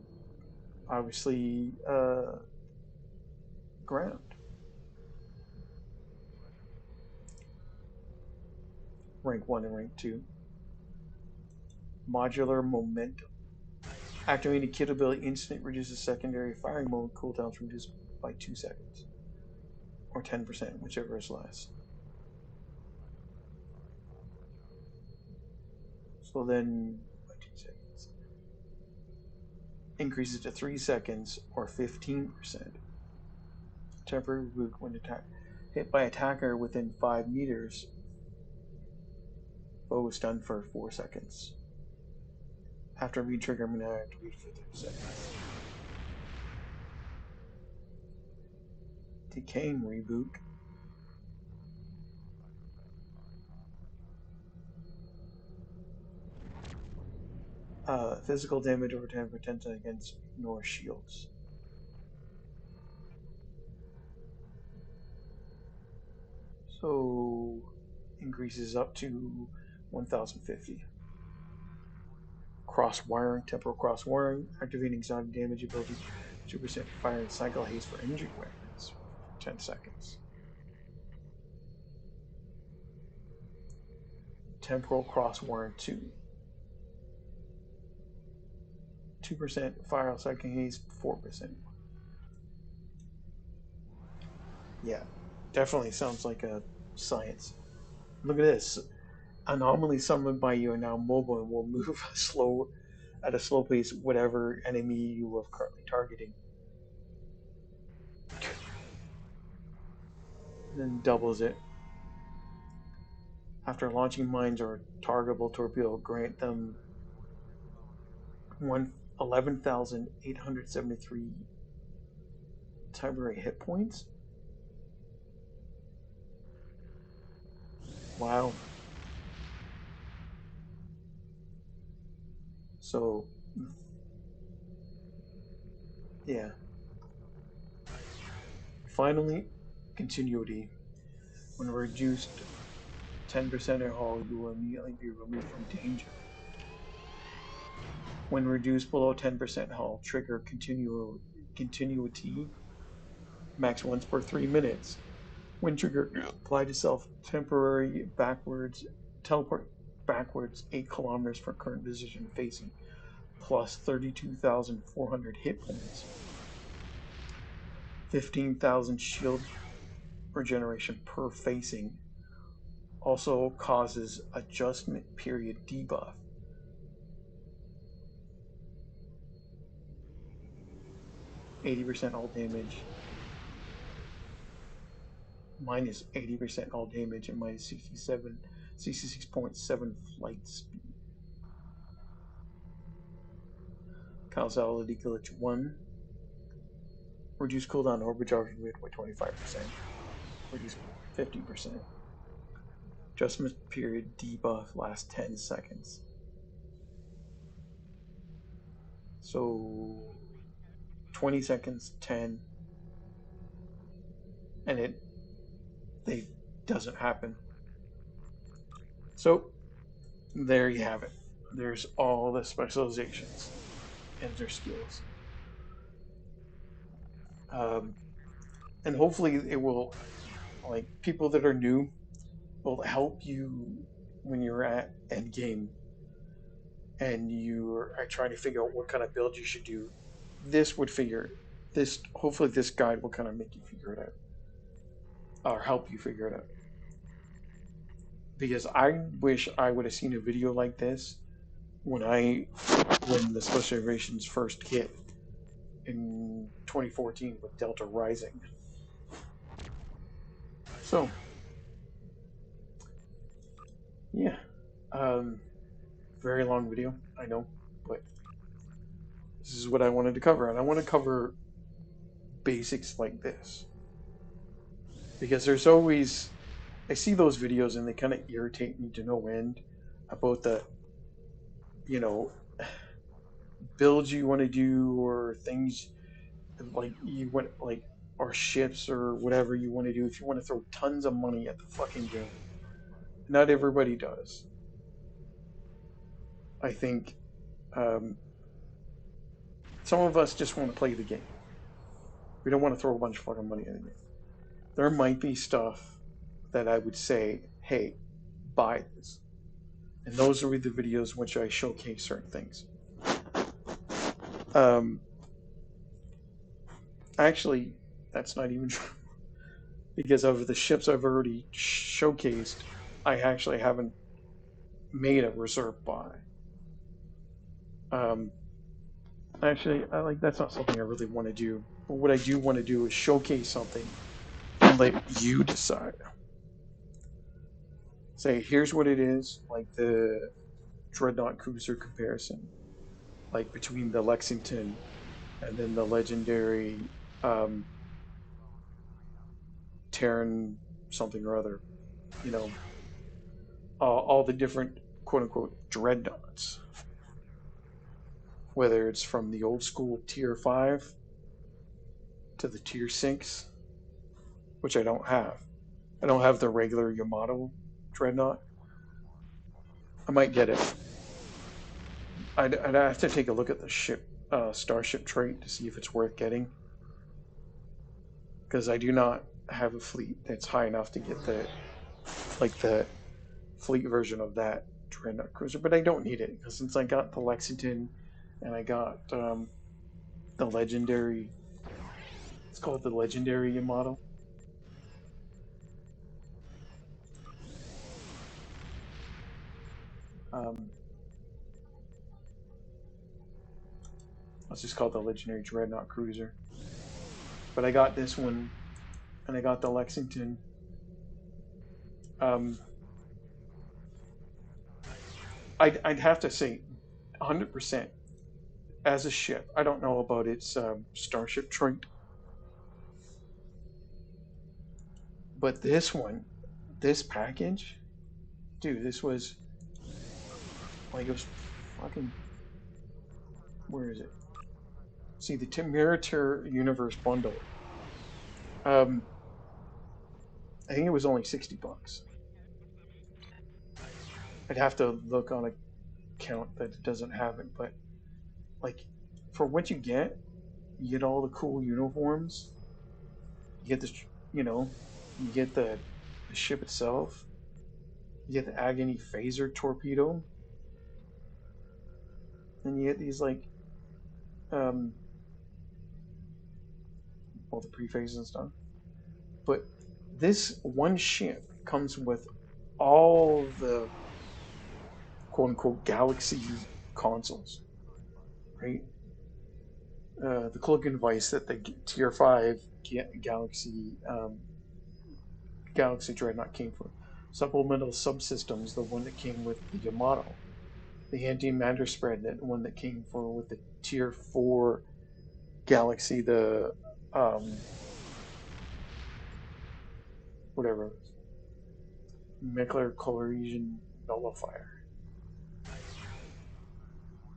obviously, ground. Rank 1 and rank 2. Modular momentum. Activating kit ability instant reduces secondary firing mode cooldowns reduced by 2 seconds. Or 10%, whichever is less. So then, by 2 seconds. Increases to 3 seconds or 15%. Temporary rebuke when hit by attacker within 5 meters. Foe is stunned for 4 seconds. After re-trigger, I'm going to activate for 30 seconds. Decaying reboot. Physical damage over 10 for 10 seconds, ignore shields. So increases up to 1050. Cross wiring, temporal cross wiring, activating exotic damage ability, 2% fire and cycle haste for injured weapons, 10 seconds. Temporal cross wiring 2. 2% fire cycle haste, 4%. Yeah, definitely sounds like a science. Look at this. Anomaly summoned by you are now mobile and will move at a slow pace whatever enemy you are currently targeting. And then doubles it. After launching mines or targetable torpedo, grant them 11,873 temporary hit points. Wow. So, yeah. Finally, continuity. When reduced 10% or hull, you will immediately be removed from danger. When reduced below 10% hull, trigger continuity max once per 3 minutes. When trigger apply to self temporary teleport backwards 8 kilometers from current position facing, plus 32,400 hit points, 15,000 shield regeneration per facing. Also causes adjustment period debuff. -80% all damage, minus 80% all damage, and minus 66.7 flight speed. Causality glitch 1. Reduce cooldown orbit charge rate by 25%. Reduce 50%. Adjustment period debuff lasts 10 seconds. So 20 seconds, 10, and it doesn't happen. So there you have it. There's all the specializations and their skills. And hopefully it will, like, people that are new, will help you when you're at end game and you are trying to figure out what kind of build you should do. Hopefully this guide will kind of make you figure it out, or help you figure it out. Because I wish I would have seen a video like this when the Specializations first hit. in 2014 with Delta Rising. So, yeah. Very long video, I know, but this is what I wanted to cover. And I want to cover basics like this. Because there's always, I see those videos and they kind of irritate me to no end about the, you know, builds you want to do or things like you want, like, or ships or whatever you want to do. If you want to throw tons of money at the fucking game, not everybody does. I think some of us just want to play the game. We don't want to throw a bunch of fucking money at the game. There might be stuff that I would say, hey, buy this. And those are the videos in which I showcase certain things. Actually, that's not even true. Because of the ships I've already showcased, I actually haven't made a reserve buy. Actually, that's not something I really want to do. But what I do want to do is showcase something and let you decide. Say, here's what it is, like the Dreadnought Cruiser comparison, like between the Lexington and then the legendary Terran something or other, you know, all the different quote-unquote dreadnoughts, whether it's from the old school tier 5 to the tier 6, which I don't have. I don't have the regular Yamato dreadnought. I might get it. I'd have to take a look at the ship starship trait to see if it's worth getting, because I do not have a fleet that's high enough to get the fleet version of that Dreadnought cruiser, but I don't need it because since I got the Lexington and I got the legendary, it's called the legendary Yamato. Let's just call it the legendary Dreadnought cruiser. But I got this one, and I got the Lexington. I'd have to say 100% as a ship. I don't know about its starship trait, but this one, this package, dude, this was like, it was fucking, where is it? See, the Timirator Universe bundle. I think it was only $60. I'd have to look on a count that doesn't have it, but like, for what you get all the cool uniforms. You get this, you get the ship itself. You get the Agony Phaser torpedo, and you get these all the prephases and stuff. But this one ship comes with all the quote-unquote Galaxy consoles, right? The cloak and vice that the Tier 5 Galaxy Dreadnought came for. Supplemental subsystems, the one that came with the Yamato. The anti-matter spread, that one that came for with the Tier 4 Galaxy, the whatever, molecular cohesion nullifier,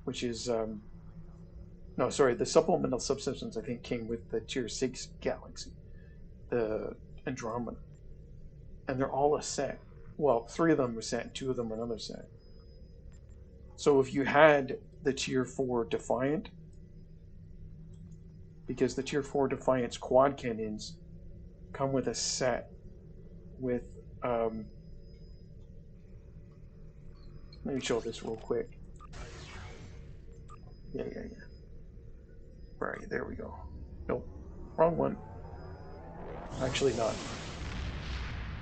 which is no, sorry, the supplemental subsystems I think came with the Tier 6 Galaxy, the Andromeda, and they're all a set. Well, 3 of them were set, 2 of them are another set. So if you had the Tier 4 Defiant, because the Tier 4 Defiant's quad cannons come with a set with, let me show this real quick. Yeah. Right, there we go. Nope, wrong one. Actually not.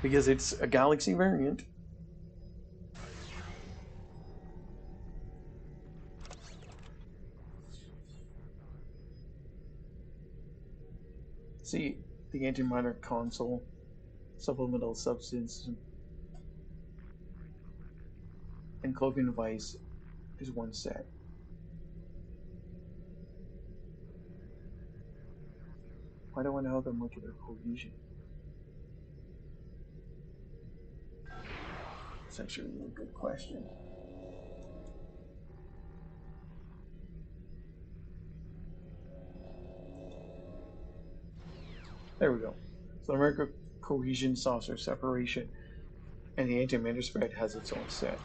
Because it's a Galaxy variant. See, the antimatter console, supplemental substance, and cloaking device is one set. Why do I know the molecular cohesion? It's actually a really good question. There we go. So the molecular cohesion saucer separation, and the antimatter spread has its own set.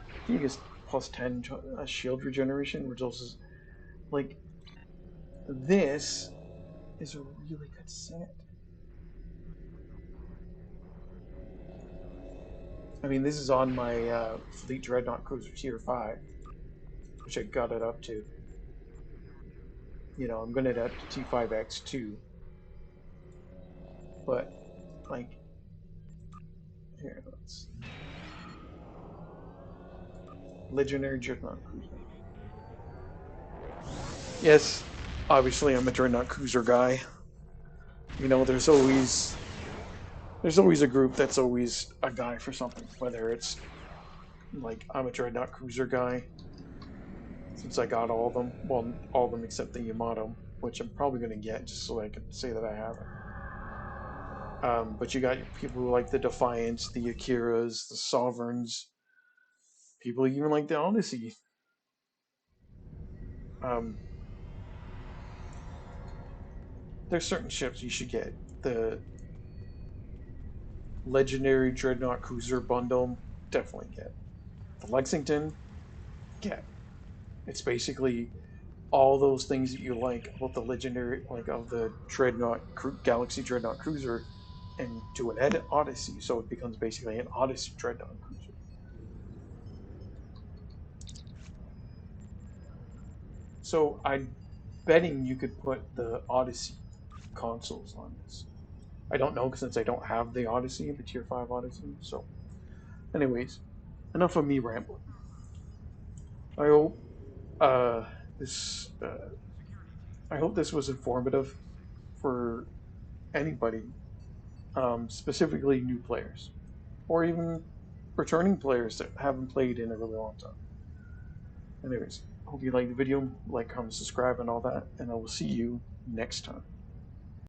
I think it's plus 10 shield regeneration, which also is like this is a really good set. I mean, this is on my Fleet Dreadnought Cruiser Tier 5, which I got it up to. You know, I'm going to get up to T5X2. But, like, here, let's see. Legendary Dreadnought Cruiser. Yes, obviously I'm a Dreadnought Cruiser guy. You know, there's always a group that's always a guy for something, whether it's like I'm a Dreadnought Cruiser guy since I got all of them. Well, all of them except the Yamato, which I'm probably going to get just so I can say that I have it. But you got people who like the Defiants, the Akiras, the Sovereigns, people even like the Odyssey. Um, there's certain ships you should get. The Legendary Dreadnought Cruiser bundle, definitely get. The Lexington, get. It's basically all those things that you like about the legendary, like of the Galaxy Dreadnought Cruiser, and to an Odyssey, so it becomes basically an Odyssey Dreadnought Cruiser. So I'm betting you could put the Odyssey consoles on this. I don't know since I don't have the Odyssey, the Tier 5 Odyssey. So, anyways, enough of me rambling. I hope uh, this. I hope this was informative for anybody, specifically new players, or even returning players that haven't played in a really long time. Anyways, hope you liked the video, like, comment, subscribe, and all that, and I will see you next time.